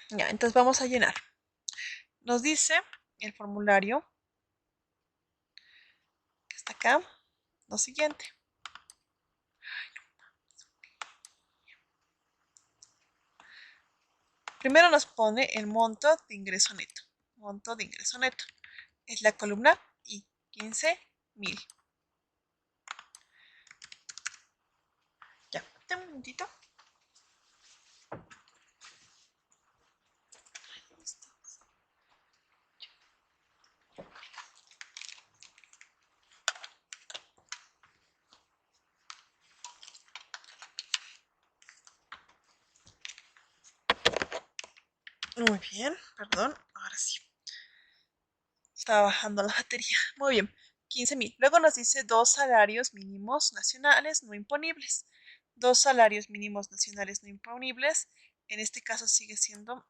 Speaker 1: Ya, entonces vamos a llenar. Nos dice el formulario que está acá lo siguiente. Primero nos pone el monto de ingreso neto. Monto de ingreso neto. Es la columna I, 15,000. Ya, un momentito. Muy bien, perdón, ahora sí. Estaba bajando la batería. Muy bien, 15,000. Luego nos dice 2 salarios mínimos nacionales no imponibles. 2 salarios mínimos nacionales no imponibles. En este caso sigue siendo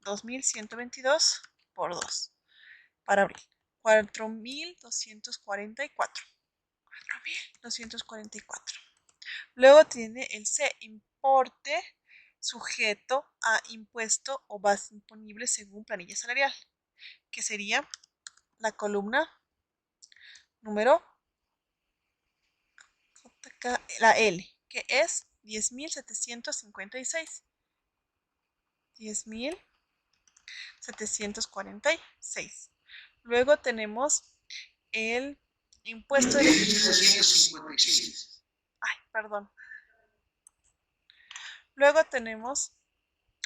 Speaker 1: 2,122 por 2 para abril. 4,244. 4,244. Luego tiene el C, importe sujeto a impuesto o base imponible según planilla salarial, que sería la columna número la L, que es 10,756. 10,746. Luego tenemos el impuesto de...
Speaker 2: 10,756.
Speaker 1: Ay, perdón. Luego tenemos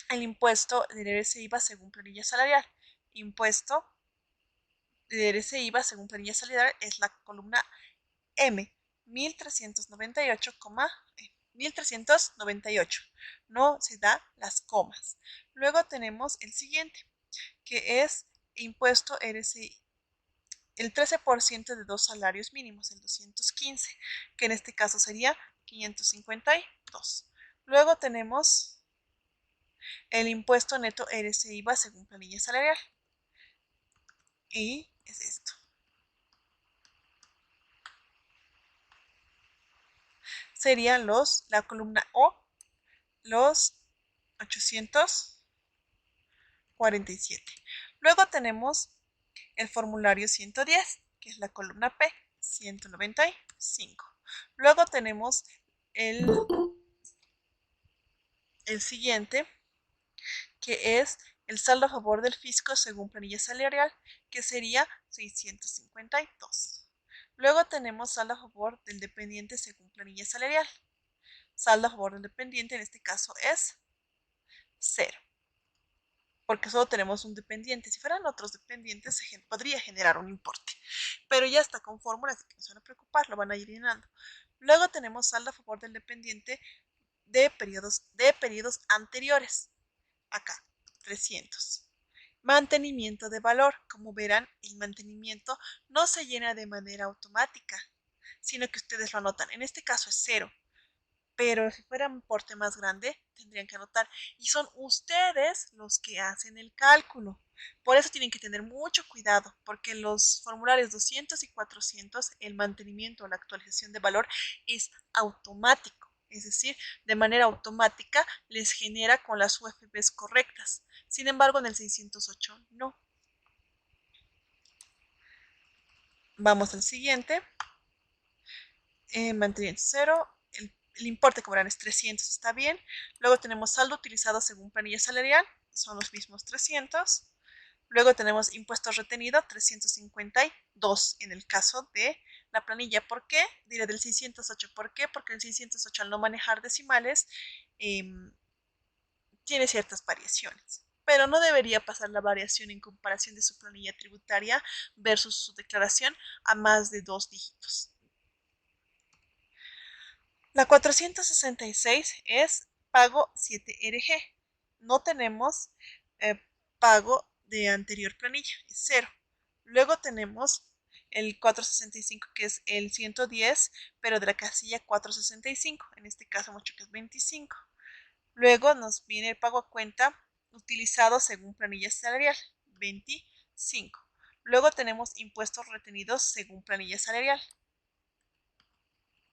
Speaker 1: el impuesto del IRS-IVA según planilla salarial. Impuesto del IRS-IVA según planilla salarial es la columna M, 1,398. No se da las comas. Luego tenemos el siguiente, que es impuesto RSI, el 13% de 2 salarios mínimos, el 215, que en este caso sería 552. Luego tenemos el impuesto neto RSI-IVA según planilla salarial. Y es esto. Serían la columna O, los 847. Luego tenemos el formulario 110, que es la columna P, 195. Luego tenemos el siguiente, que es el saldo a favor del fisco según planilla salarial, que sería 652. Luego tenemos saldo a favor del dependiente según planilla salarial. Saldo a favor del dependiente en este caso es 0, porque solo tenemos un dependiente. Si fueran otros dependientes, podría generar un importe, pero ya está con fórmulas, así que no se van a preocupar, lo van a ir llenando. Luego tenemos saldo a favor del dependiente de periodos anteriores. Acá, 300. Mantenimiento de valor. Como verán, el mantenimiento no se llena de manera automática, sino que ustedes lo anotan. En este caso es 0. pero si fuera un importe más grande, tendrían que anotar. Y son ustedes los que hacen el cálculo. Por eso tienen que tener mucho cuidado, porque en los formularios 200 y 400, el mantenimiento o la actualización de valor es automático. Es decir, de manera automática les genera con las UFBs correctas. Sin embargo, en el 608 no. Vamos al siguiente. Mantenimiento cero. El importe que cobran es 300, está bien. Luego tenemos saldo utilizado según planilla salarial, son los mismos 300. Luego tenemos impuestos retenidos, 352 en el caso de la planilla. ¿Por qué? Diré del 608. ¿Por qué? Porque el 608 al no manejar decimales tiene ciertas variaciones. Pero no debería pasar la variación en comparación de su planilla tributaria versus su declaración a más de 2 dígitos. La 466 es pago 7RG. No tenemos pago de anterior planilla, es 0. Luego tenemos el 465, que es el 110, pero de la casilla 465. En este caso, mucho que es 25. Luego nos viene el pago a cuenta utilizado según planilla salarial, 25. Luego tenemos impuestos retenidos según planilla salarial,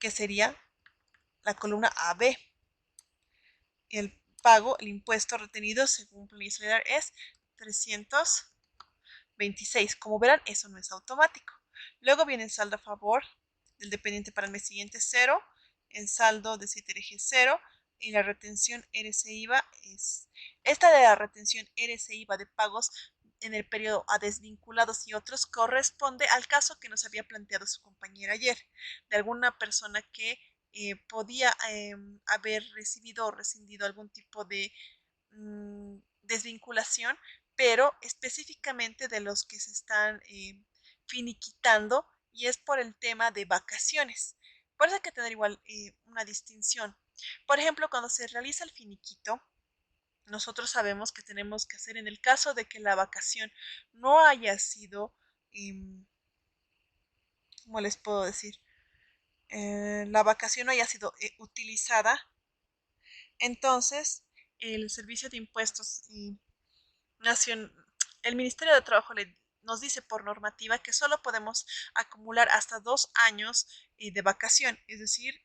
Speaker 1: que sería la columna AB. El pago, el impuesto retenido según planilla salarial es 326. Como verán, eso no es automático. Luego viene el saldo a favor del dependiente para el mes siguiente 0, el saldo de 7RG 0 y la retención RC-IVA es... Esta de la retención RC-IVA de pagos en el periodo a desvinculados y otros corresponde al caso que nos había planteado su compañera ayer, de alguna persona que podía haber recibido o rescindido algún tipo de desvinculación, pero específicamente de los que se están finiquitando, y es por el tema de vacaciones. Por eso hay que tener igual una distinción. Por ejemplo, cuando se realiza el finiquito, nosotros sabemos que tenemos que hacer en el caso de que la vacación no haya sido, ¿cómo les puedo decir? La vacación no haya sido utilizada, entonces el Servicio de Impuestos y el Ministerio de Trabajo nos dice por normativa que solo podemos acumular hasta 2 años de vacación, es decir,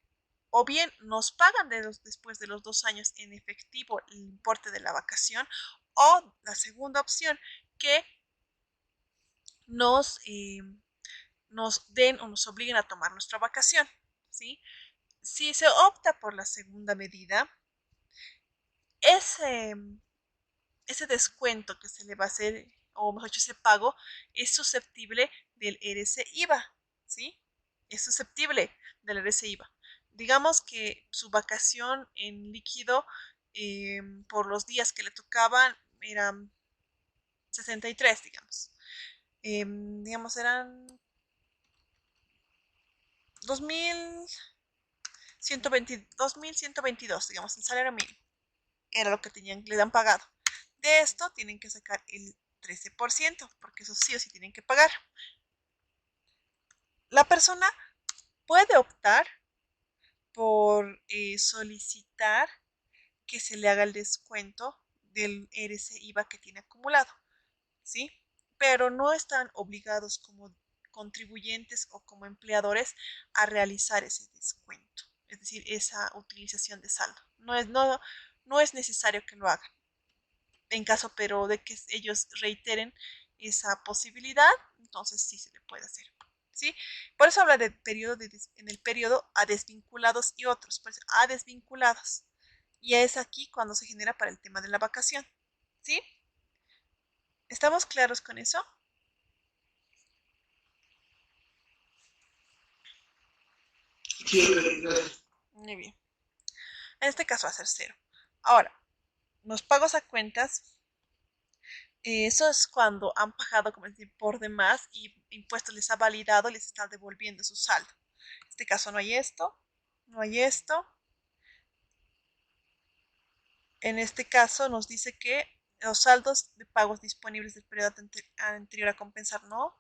Speaker 1: o bien nos pagan después de los 2 años en efectivo el importe de la vacación, o la segunda opción, que nos den o nos obliguen a tomar nuestra vacación, ¿sí? Si se opta por la segunda medida, ese, ese descuento que se le va a hacer, o mejor dicho, ese pago, es susceptible del RC-IVA, ¿sí? Es susceptible del RC-IVA. Digamos que su vacación en líquido por los días que le tocaban eran 63, digamos. Digamos, eran 2.122, digamos, el salario mínimo. Era lo que le han pagado. De esto tienen que sacar el 13%, porque eso sí o sí tienen que pagar. La persona puede optar por solicitar que se le haga el descuento del RC-IVA que tiene acumulado, ¿sí? Pero no están obligados como contribuyentes o como empleadores a realizar ese descuento, es decir, esa utilización de saldo. No es necesario que lo hagan. En caso, pero de que ellos reiteren esa posibilidad, entonces sí se le puede hacer, ¿sí? Por eso habla de periodo en el periodo a desvinculados y otros, pues a desvinculados. Y es aquí cuando se genera para el tema de la vacación, ¿sí? ¿Estamos claros con eso?
Speaker 2: Sí, gracias.
Speaker 1: Muy bien. En este caso va a ser 0. Ahora, los pagos a cuentas, eso es cuando han pagado, como decir, por demás y impuestos les ha validado y les está devolviendo su saldo. En este caso no hay esto, no hay esto. En este caso nos dice que los saldos de pagos disponibles del periodo anterior a compensar no.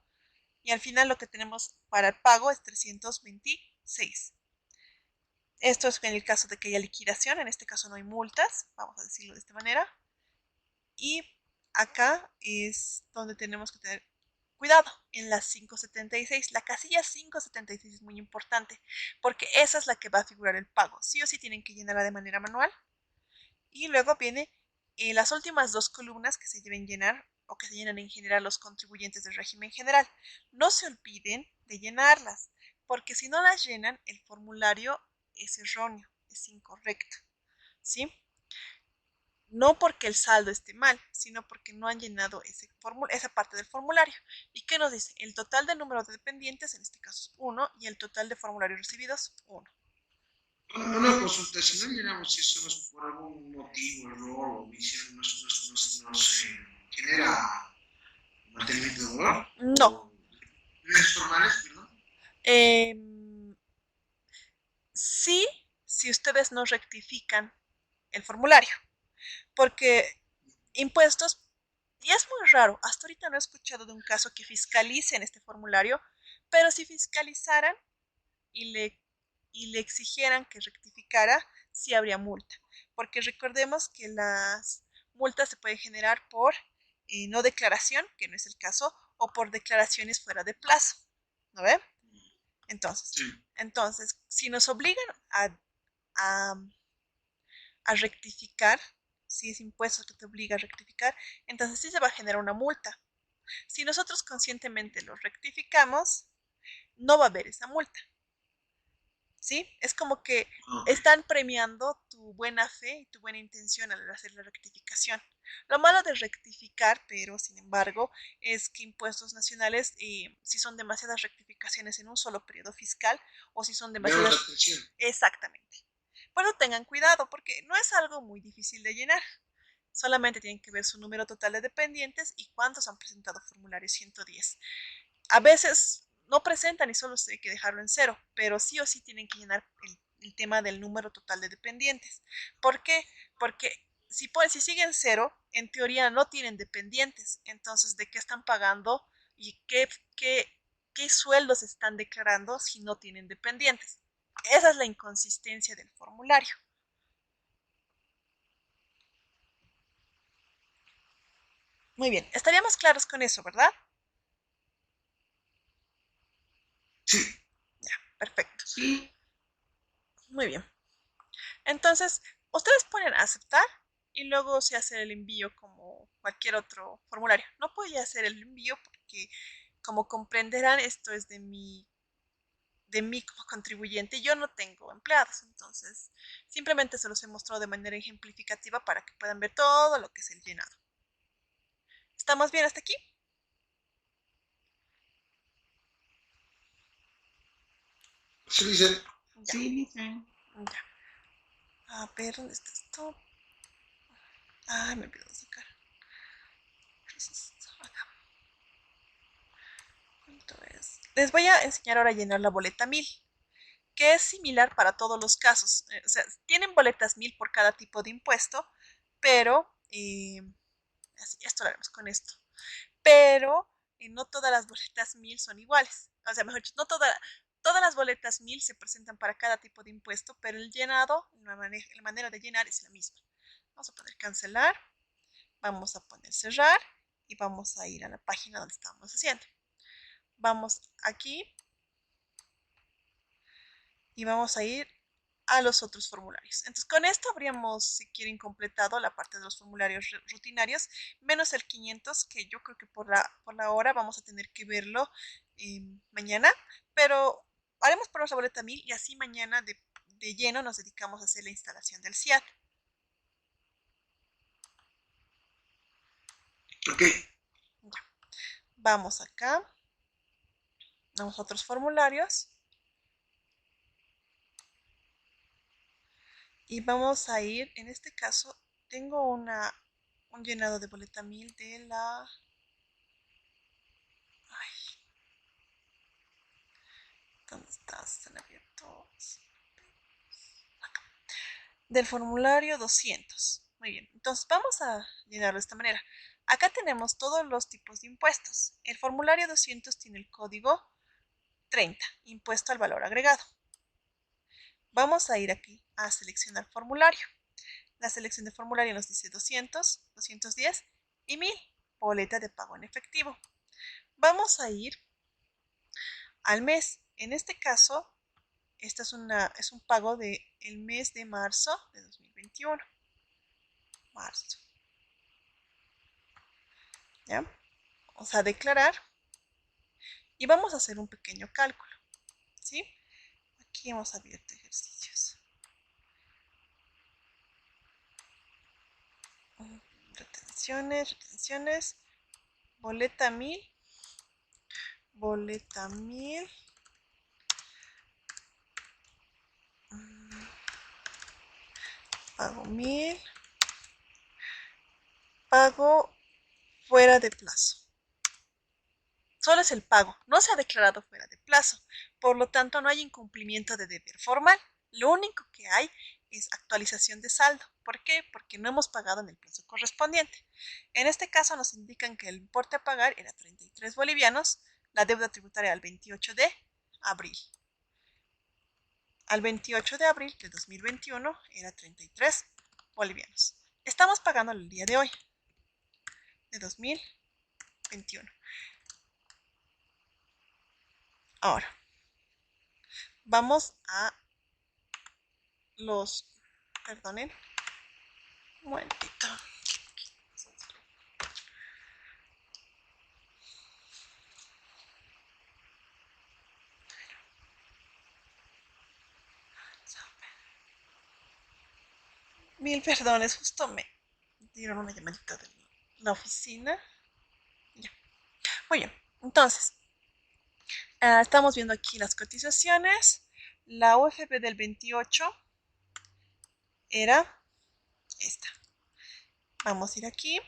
Speaker 1: Y al final lo que tenemos para el pago es 326. Esto es en el caso de que haya liquidación, en este caso no hay multas, vamos a decirlo de esta manera. Y acá es donde tenemos que tener cuidado, en la 576. La casilla 576 es muy importante porque esa es la que va a figurar el pago. Sí o sí tienen que llenarla de manera manual. Y luego viene las últimas dos columnas que se deben llenar o que se llenan en general los contribuyentes del régimen general. No se olviden de llenarlas, porque si no las llenan, el formulario es erróneo, es incorrecto. ¿Sí? No porque el saldo esté mal, sino porque no han llenado esa parte del formulario. ¿Y qué nos dice? El total del número de dependientes, en este caso es 1, y el total de formularios recibidos, 1.
Speaker 2: Una consulta, si no llenamos eso por algún motivo, error o omisión, nos genera mantenimiento de dolor.
Speaker 1: No.
Speaker 2: ¿Redes formales, perdón?
Speaker 1: Sí, si ustedes no rectifican el formulario, porque impuestos, y es muy raro, hasta ahorita no he escuchado de un caso que fiscalicen este formulario, pero si fiscalizaran y le exigieran que rectificara, sí habría multa, porque recordemos que las multas se pueden generar por no declaración, que no es el caso, o por declaraciones fuera de plazo, ¿no ve? Entonces,
Speaker 2: Sí.
Speaker 1: entonces si nos obligan a, a rectificar, si es impuestos que te obliga a rectificar, entonces sí se va a generar una multa. Si nosotros conscientemente lo rectificamos, no va a haber esa multa. ¿Sí? Es como que están premiando tu buena fe y tu buena intención al hacer la rectificación. Lo malo de rectificar, pero sin embargo, es que impuestos nacionales, si son demasiadas rectificaciones en un solo periodo fiscal o si son demasiadas... Exactamente. Por eso tengan cuidado, porque no es algo muy difícil de llenar. Solamente tienen que ver su número total de dependientes y cuántos han presentado formulario 110. A veces no presentan y solo hay que dejarlo en 0, pero sí o sí tienen que llenar el tema del número total de dependientes. ¿Por qué? Porque si siguen 0, en teoría no tienen dependientes. Entonces, ¿de qué están pagando y qué sueldos están declarando si no tienen dependientes? Esa es la inconsistencia del formulario. Muy bien, estaríamos claros con eso, ¿verdad?
Speaker 2: Sí.
Speaker 1: Ya, perfecto.
Speaker 2: Sí.
Speaker 1: Muy bien. Entonces, ustedes ponen a aceptar y luego se hace el envío como cualquier otro formulario. No podía hacer el envío porque, como comprenderán, esto es de mí como contribuyente. Yo no tengo empleados, entonces simplemente se los he mostrado de manera ejemplificativa para que puedan ver todo lo que es el llenado. ¿Estamos bien hasta aquí?
Speaker 2: Sí, dicen.
Speaker 1: Ya.
Speaker 3: Sí, dicen.
Speaker 1: Ya. A ver, ¿dónde está esto? Ay, me olvidó sacar. Acá. ¿Cuánto es? Les voy a enseñar ahora a llenar la boleta 1000, que es similar para todos los casos. O sea, tienen boletas 1000 por cada tipo de impuesto, pero esto lo haremos con esto. Pero no todas las boletas 1000 son iguales. O sea, mejor dicho, no todas las boletas 1000 se presentan para cada tipo de impuesto, pero el llenado, la manera de llenar es la misma. Vamos a poner cancelar, vamos a poner cerrar y vamos a ir a la página donde estábamos haciendo. Vamos aquí y vamos a ir a los otros formularios. Entonces, con esto habríamos, si quieren, completado la parte de los formularios rutinarios, menos el 500, que yo creo que por la hora vamos a tener que verlo mañana, pero haremos por nuestra boleta 1000 y así mañana de lleno nos dedicamos a hacer la instalación del CIAT.
Speaker 2: Ok.
Speaker 1: Ya. Vamos acá, a los otros formularios. Y vamos a ir, en este caso, tengo un llenado de boleta 1000 de la... Ay, ¿dónde estás? Están abiertos. Acá. Del formulario 200. Muy bien, entonces vamos a llenarlo de esta manera. Acá tenemos todos los tipos de impuestos. El formulario 200 tiene el código 30, impuesto al valor agregado. Vamos a ir aquí a seleccionar formulario. La selección de formulario nos dice 200, 210 y 1000, boleta de pago en efectivo. Vamos a ir al mes. En este caso, este es un pago del mes de marzo de 2021. Marzo. ¿Ya? Vamos a declarar y vamos a hacer un pequeño cálculo. ¿Sí? Aquí hemos abierto ejercicios. Retenciones. Boleta 1000. Boleta 1000. Pago 1000. Pago fuera de plazo. Solo es el pago, no se ha declarado fuera de plazo. Por lo tanto, no hay incumplimiento de deber formal. Lo único que hay es actualización de saldo. ¿Por qué? Porque no hemos pagado en el plazo correspondiente. En este caso nos indican que el importe a pagar era 33 bolivianos, la deuda tributaria al 28 de abril. Al 28 de abril de 2021 era 33 bolivianos. Estamos pagando el día de hoy, de 2021. Ahora, vamos a los, perdonen, un momentito. Mil perdones, justo me dieron una llamadita de la oficina. Ya. Muy bien, entonces, estamos viendo aquí las cotizaciones. La UFB del 28 era esta. Vamos a ir aquí.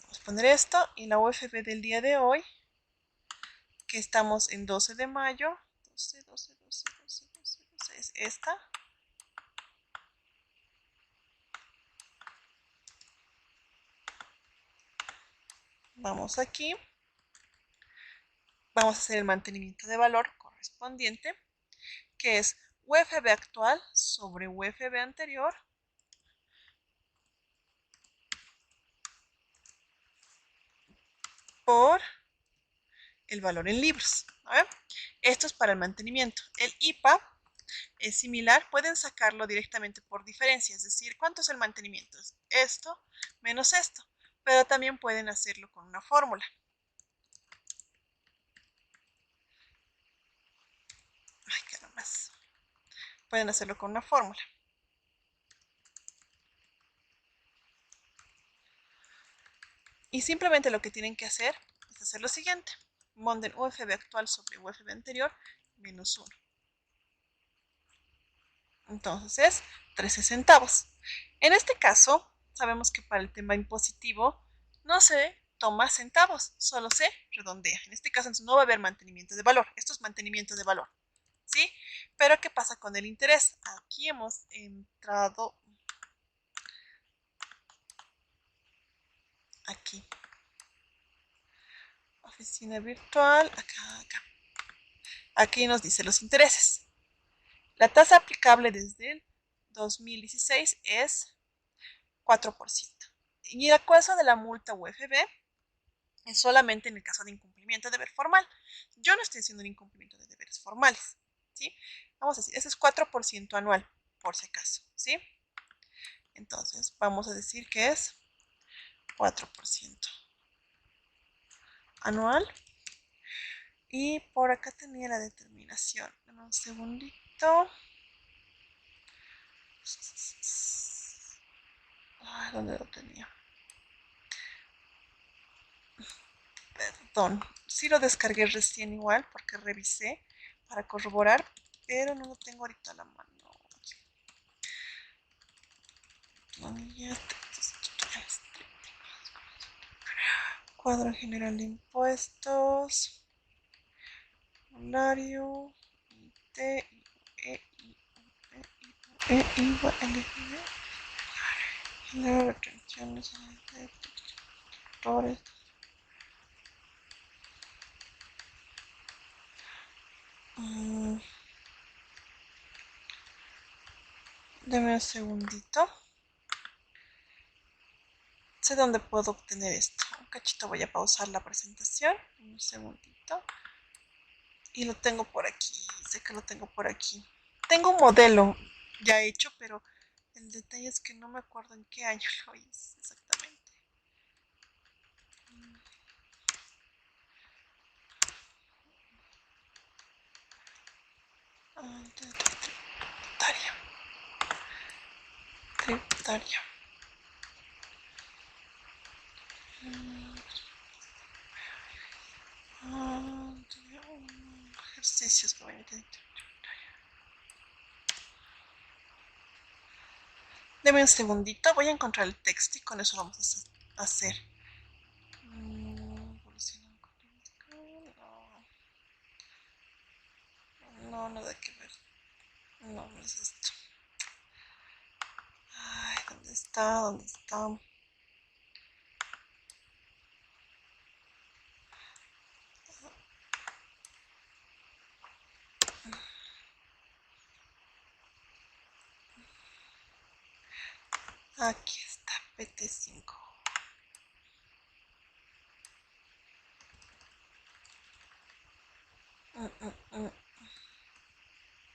Speaker 1: Vamos a poner esto. Y la UFB del día de hoy, que estamos en 12 de mayo. 12, es esta. Vamos aquí. Vamos a hacer el mantenimiento de valor correspondiente, que es UFB actual sobre UFB anterior por el valor en libras. Esto es para el mantenimiento. El IPA es similar, pueden sacarlo directamente por diferencia, es decir, ¿cuánto es el mantenimiento? Es esto menos esto, pero también pueden hacerlo con una fórmula. Ay, caramba. Pueden hacerlo con una fórmula. Y simplemente lo que tienen que hacer es hacer lo siguiente. Monden UFB actual sobre UFB anterior menos 1. Entonces es 13 centavos. En este caso, sabemos que para el tema impositivo no se toma centavos, solo se redondea. En este caso no va a haber mantenimiento de valor. Esto es mantenimiento de valor. ¿Sí? Pero ¿qué pasa con el interés? Aquí hemos entrado aquí. Oficina virtual, acá. Aquí nos dice los intereses. La tasa aplicable desde el 2016 es 4%. Y el acuerdo de la multa UFB es solamente en el caso de incumplimiento de deber formal. Yo no estoy haciendo un incumplimiento de deberes formales. ¿Sí? Vamos a decir, ese es 4% anual, por si acaso. ¿Sí? Entonces, vamos a decir que es 4% anual. Y por acá tenía la determinación. Dame un segundito. ¿Dónde lo tenía? Perdón. Sí lo descargué recién igual porque revisé para corroborar, pero no lo tengo ahorita a la mano. Cuadro general de impuestos. Formulario. IT. Generar retenciones de tutores. Deme un segundito. Sé dónde puedo obtener esto. Un cachito, voy a pausar la presentación. Un segundito. Y lo tengo por aquí. Sé que lo tengo por aquí. Tengo un modelo ya hecho, pero el detalle es que no me acuerdo en qué año lo hice exactamente. Tributaria. Tributaria. Ejercicios que voy a tener. Deme un segundito, voy a encontrar el texto y con eso vamos a hacer. No, nada que ver. No, no es esto. Ay, ¿dónde está? ¿Dónde está? Aquí está, PT5.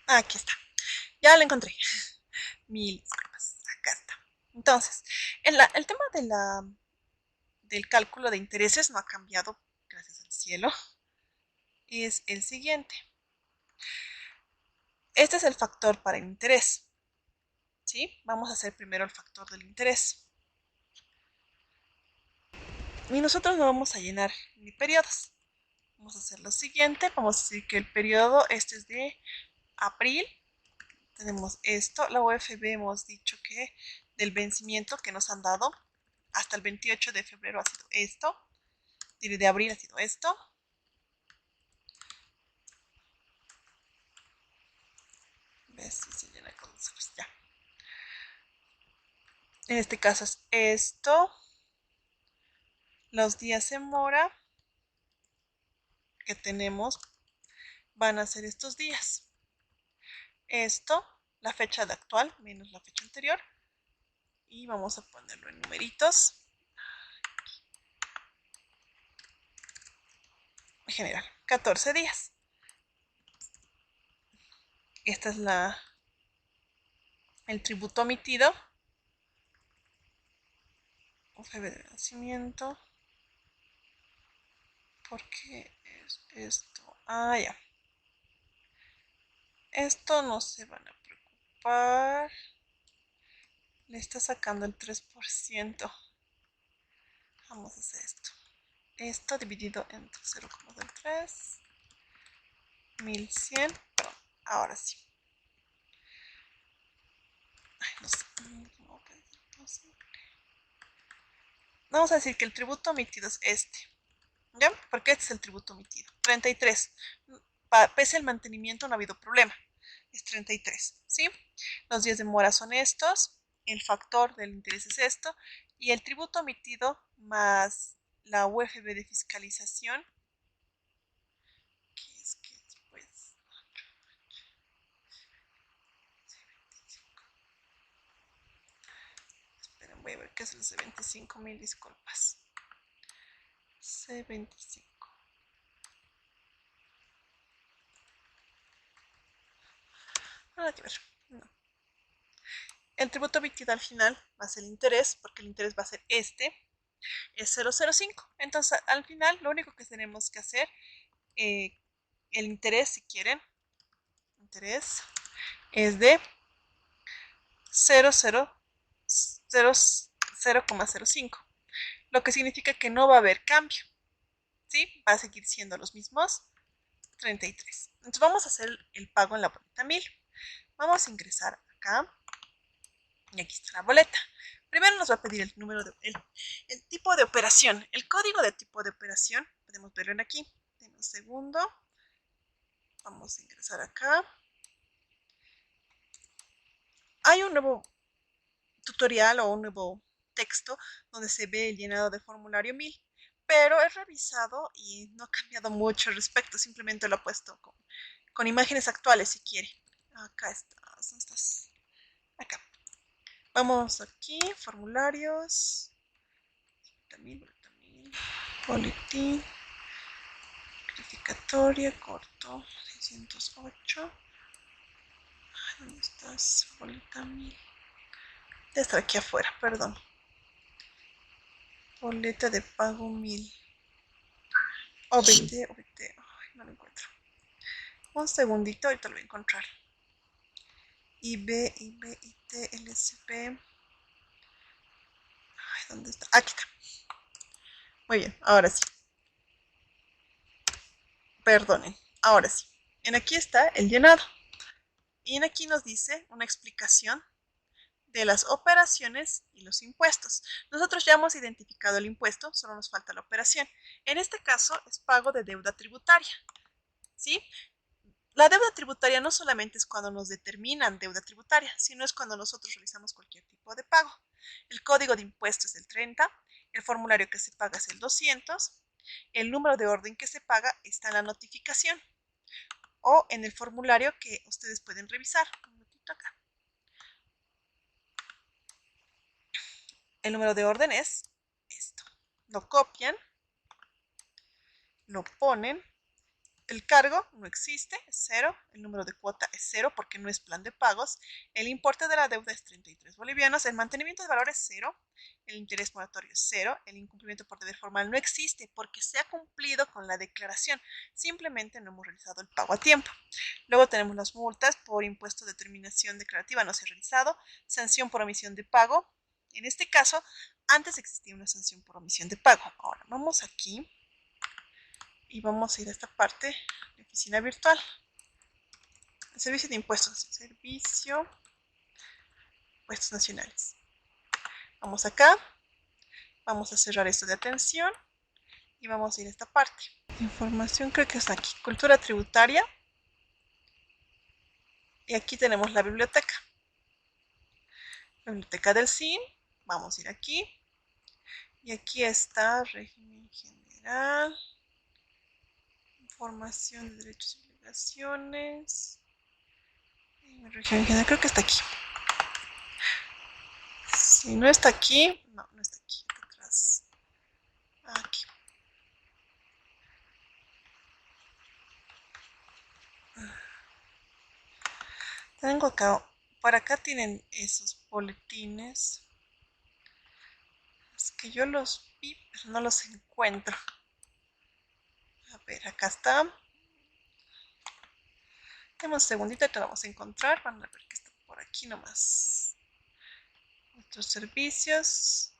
Speaker 1: Aquí está. Ya lo encontré. Mil disculpas. Acá está. Entonces, el tema del cálculo de intereses no ha cambiado, gracias al cielo. Es el siguiente. Este es el factor para el interés. ¿Sí? Vamos a hacer primero el factor del interés. Y nosotros no vamos a llenar ni periodos. Vamos a hacer lo siguiente. Vamos a decir que el periodo, este es de abril. Tenemos esto. La UFB hemos dicho que del vencimiento que nos han dado hasta el 28 de febrero ha sido esto. De abril ha sido esto. ¿Ves? Si se llena con nosotros. Ya. En este caso es esto. Los días en mora que tenemos van a ser estos días. Esto, la fecha de actual menos la fecha anterior. Y vamos a ponerlo en numeritos. En general, 14 días. Esta es el tributo omitido. Febrero de nacimiento. ¿Por qué es esto? Ah, ya. Esto no se van a preocupar. Le está sacando el 3%. Vamos a hacer esto. Esto dividido entre 0,03. 1100. Perdón, ahora sí. Ay, no sé. Vamos a decir que el tributo omitido es este. ¿Ya? Porque este es el tributo omitido. 33. Pese al mantenimiento no ha habido problema. Es 33. ¿Sí? Los días de mora son estos. El factor del interés es esto. Y el tributo omitido más la UFB de fiscalización. ¿Qué es? Pues? Esperen, voy a ver qué es el C25. Mil disculpas. C25. Nada que ver. No. El tributo omitido al final va a ser el interés, porque el interés va a ser este, es 0,05. Entonces, al final, lo único que tenemos que hacer, el interés, si quieren, interés es de 0,05, lo que significa que no va a haber cambio, ¿sí? Va a seguir siendo los mismos 33. Entonces, vamos a hacer el pago en la boleta 1000. Vamos a ingresar acá. Y aquí está la boleta. Primero nos va a pedir el número el tipo de operación. El código de tipo de operación, podemos verlo en aquí. En un segundo. Vamos a ingresar acá. Hay un nuevo tutorial o un nuevo texto donde se ve el llenado de formulario 1000. Pero he revisado y no ha cambiado mucho al respecto. Simplemente lo he puesto con imágenes actuales si quiere. Acá estás, ¿dónde estás? Acá. Vamos aquí, formularios, boletín, calificatoria, corto, 608. ¿Dónde estás? Boleta 1000. Debe estar aquí afuera, perdón. Boleta de pago 1000. OBT. Ay, no lo encuentro. Un segundito, ahorita lo voy a encontrar. IB, IT, LSP. Ay, ¿dónde está? Aquí está. Muy bien, ahora sí. Perdonen, ahora sí. En aquí está el llenado. Y en aquí nos dice una explicación de las operaciones y los impuestos. Nosotros ya hemos identificado el impuesto, solo nos falta la operación. En este caso es pago de deuda tributaria. ¿Sí? La deuda tributaria no solamente es cuando nos determinan deuda tributaria, sino es cuando nosotros realizamos cualquier tipo de pago. El código de impuesto es el 30, el formulario que se paga es el 200, el número de orden que se paga está en la notificación o en el formulario que ustedes pueden revisar. Un momentito acá. El número de orden es esto. Lo copian, lo ponen. El cargo no existe, es 0. El número de cuota es 0 porque no es plan de pagos. El importe de la deuda es 33 bolivianos. El mantenimiento de valor es 0. El interés moratorio es 0. El incumplimiento por deber formal no existe porque se ha cumplido con la declaración. Simplemente no hemos realizado el pago a tiempo. Luego tenemos las multas por impuesto de determinación declarativa no se ha realizado. Sanción por omisión de pago. En este caso, antes existía una sanción por omisión de pago. Ahora vamos aquí. Y vamos a ir a esta parte de oficina virtual. El servicio de impuestos. Servicio. Impuestos nacionales. Vamos acá. Vamos a cerrar esto de atención. Y vamos a ir a esta parte. Información creo que está aquí. Cultura tributaria. Y aquí tenemos la biblioteca. Biblioteca del SIN. Vamos a ir aquí. Y aquí está régimen general. Información de derechos y obligaciones. Régimen general, creo que está aquí. Si no está aquí, no está aquí, atrás. Aquí. Tengo acá, para acá tienen esos boletines. Es que yo los vi, pero no los encuentro. A ver, acá está. Dame un segundito y te vamos a encontrar. Van a ver que está por aquí nomás. Nuestros servicios.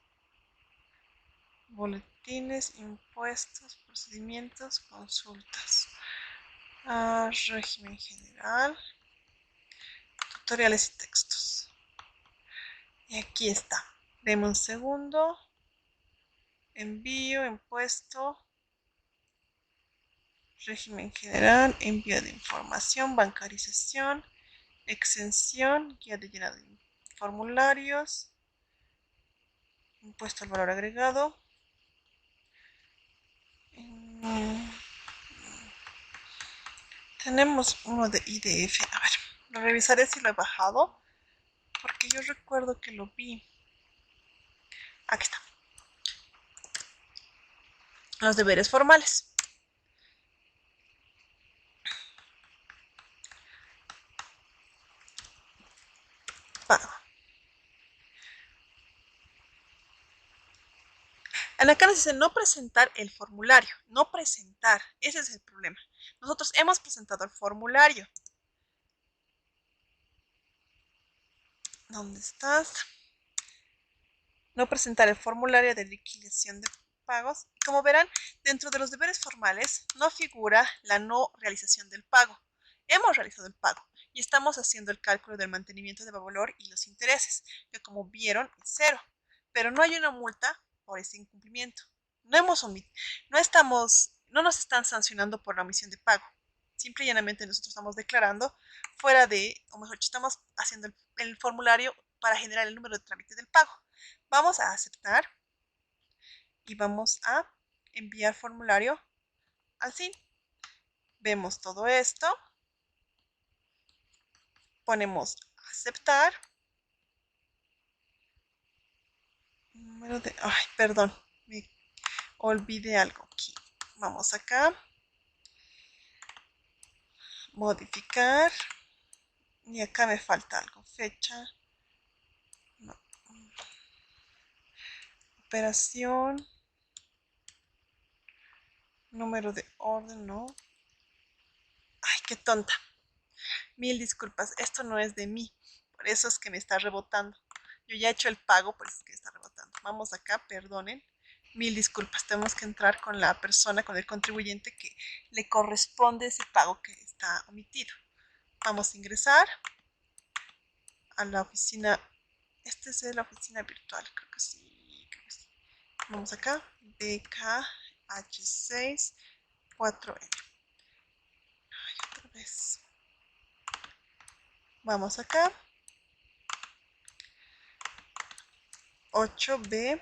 Speaker 1: Boletines, impuestos, procedimientos, consultas. Régimen general. Tutoriales y textos. Y aquí está. Deme un segundo. Envío, impuesto. Régimen general, envío de información, bancarización, exención, guía de llenado de formularios, impuesto al valor agregado. Tenemos uno de IDF. A ver, lo revisaré si lo he bajado, porque yo recuerdo que lo vi. Aquí está. Los deberes formales. Pago. Acá nos dice no presentar el formulario. No presentar. Ese es el problema. Nosotros hemos presentado el formulario. ¿Dónde estás? No presentar el formulario de liquidación de pagos. Como verán, dentro de los deberes formales no figura la no realización del pago. Hemos realizado el pago y estamos haciendo el cálculo del mantenimiento de valor y los intereses, que como vieron es 0, pero no hay una multa por ese incumplimiento. No nos están sancionando por la omisión de pago. Simple y llanamente nosotros estamos declarando fuera de, o mejor, estamos haciendo el formulario para generar el número de trámite del pago. Vamos a aceptar y vamos a enviar formulario al SIN. Vemos todo esto ponemos aceptar. Número de... Ay, perdón, me olvidé algo aquí. Vamos acá. Modificar. Y acá me falta algo. Fecha. No. Operación. Número de orden, no. Ay, qué tonta. Mil disculpas. Esto no es de mí. Por eso es que me está rebotando. Yo ya he hecho el pago, por eso es que está rebotando. Vamos acá, perdonen. Mil disculpas. Tenemos que entrar con la persona, con el contribuyente que le corresponde ese pago que está omitido. Vamos a ingresar a la oficina. Esta es la oficina virtual, creo que sí. Vamos acá, BKH6 4N. Ay, otra vez. Vamos acá. 8B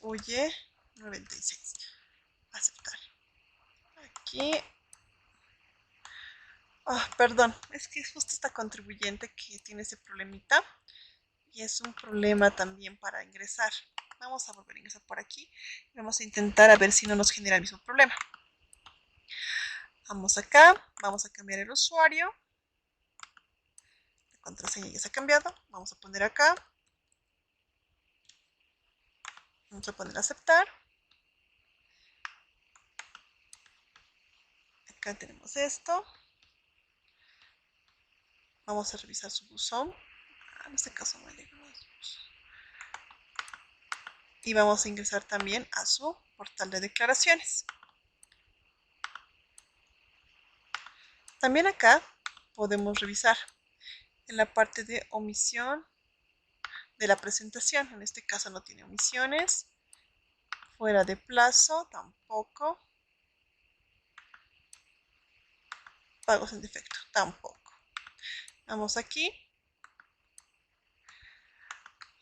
Speaker 1: huye 96. Aceptar. Aquí. Perdón, es que justo esta contribuyente que tiene ese problemita. Y es un problema también para ingresar. Vamos a volver a ingresar por aquí. Vamos a intentar a ver si no nos genera el mismo problema. Vamos acá. Vamos a cambiar el usuario. La contraseña ya se ha cambiado. Vamos a poner acá. Vamos a poner aceptar. Acá tenemos esto. Vamos a revisar su buzón. En este caso no hay libros. Y vamos a ingresar también a su portal de declaraciones. También acá podemos revisar en la parte de omisión de la presentación. En este caso no tiene omisiones. Fuera de plazo tampoco. Pagos en defecto tampoco. Vamos aquí.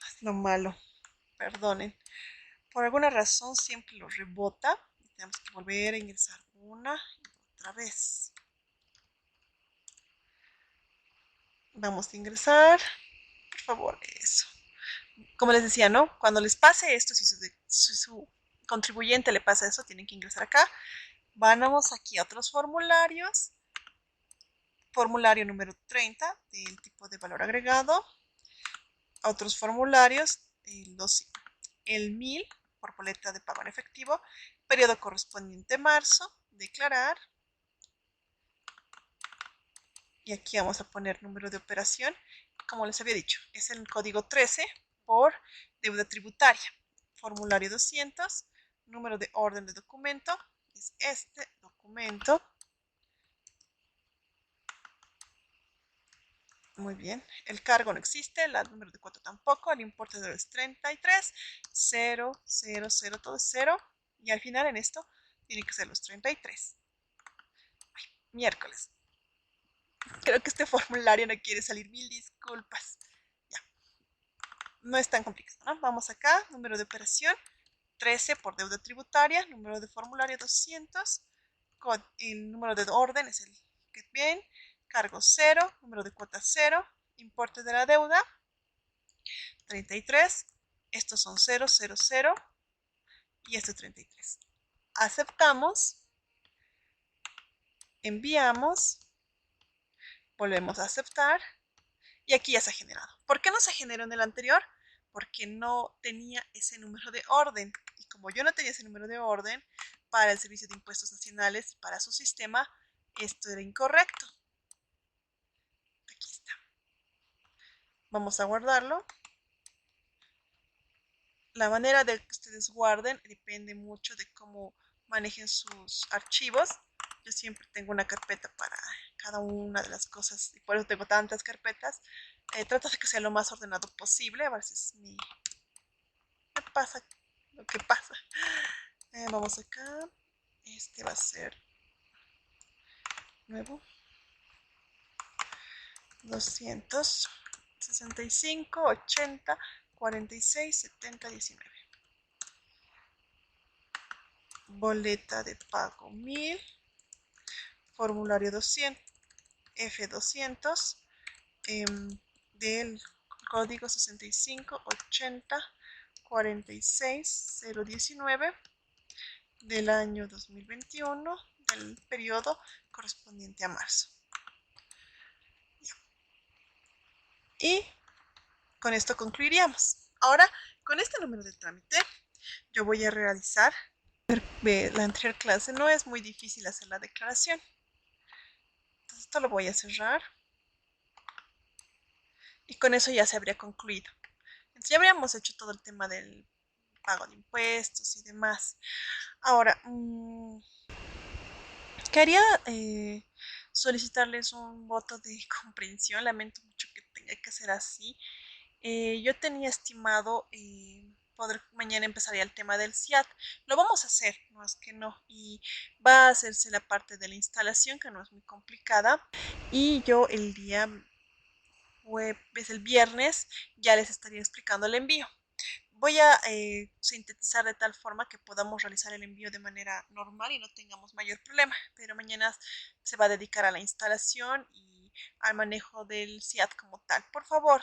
Speaker 1: Es lo malo. Perdonen. Por alguna razón siempre lo rebota. Tenemos que volver a ingresar una y otra vez. Vamos a ingresar. Por favor, eso. Como les decía, ¿no? Cuando les pase esto, si su contribuyente le pasa eso, tienen que ingresar acá. Vamos aquí a otros formularios. Formulario número 30 del tipo de valor agregado. Otros formularios, el 1000 por boleta de pago en efectivo. Periodo correspondiente marzo. Declarar. Y aquí vamos a poner número de operación. Como les había dicho, es el código 13 por deuda tributaria. Formulario 200, número de orden de documento, es este documento. Muy bien, el cargo no existe, el número de cuota tampoco, el importe de es 33, 0, 0, 0, todo es 0. Y al final en esto tiene que ser los 33. Ay, miércoles. Creo que este formulario no quiere salir, mil disculpas. Ya. No es tan complicado, ¿no? Vamos acá, número de operación, 13 por deuda tributaria, número de formulario 200, el número de orden es el que bien, cargo 0, número de cuota 0, importe de la deuda 33, estos son 0, 0, 0 y este 33. Aceptamos, enviamos, volvemos a aceptar y aquí ya se ha generado. ¿Por qué no se generó en el anterior? Porque no tenía ese número de orden. Y como yo no tenía ese número de orden para el Servicio de Impuestos Nacionales y para su sistema, esto era incorrecto. Aquí está. Vamos a guardarlo. La manera de que ustedes guarden depende mucho de cómo manejen sus archivos. Yo siempre tengo una carpeta para cada una de las cosas y por eso tengo tantas carpetas. Trato de que sea lo más ordenado posible. A veces me pasa lo que pasa. Vamos acá. Este va a ser nuevo. 265, 80, 46, 70, 19. Boleta de pago 1000. Formulario 200. F200. del código 6580460019 del año 2021 del periodo correspondiente a marzo. Y con esto concluiríamos. Ahora, con este número de trámite, yo voy a realizar la anterior clase. No es muy difícil hacer la declaración. Entonces, esto lo voy a cerrar. Y con eso ya se habría concluido. Entonces, ya habríamos hecho todo el tema del pago de impuestos y demás. Ahora, quería solicitarles un voto de comprensión. Lamento mucho que tenga que ser así. Yo tenía estimado poder mañana empezaría el tema del CIAT. Lo vamos a hacer, no es que no. Y va a hacerse la parte de la instalación, que no es muy complicada. Y yo el día jueves, el viernes, ya les estaría explicando el envío. Voy a sintetizar de tal forma que podamos realizar el envío de manera normal y no tengamos mayor problema. Pero mañana se va a dedicar a la instalación y al manejo del CIAT como tal. Por favor,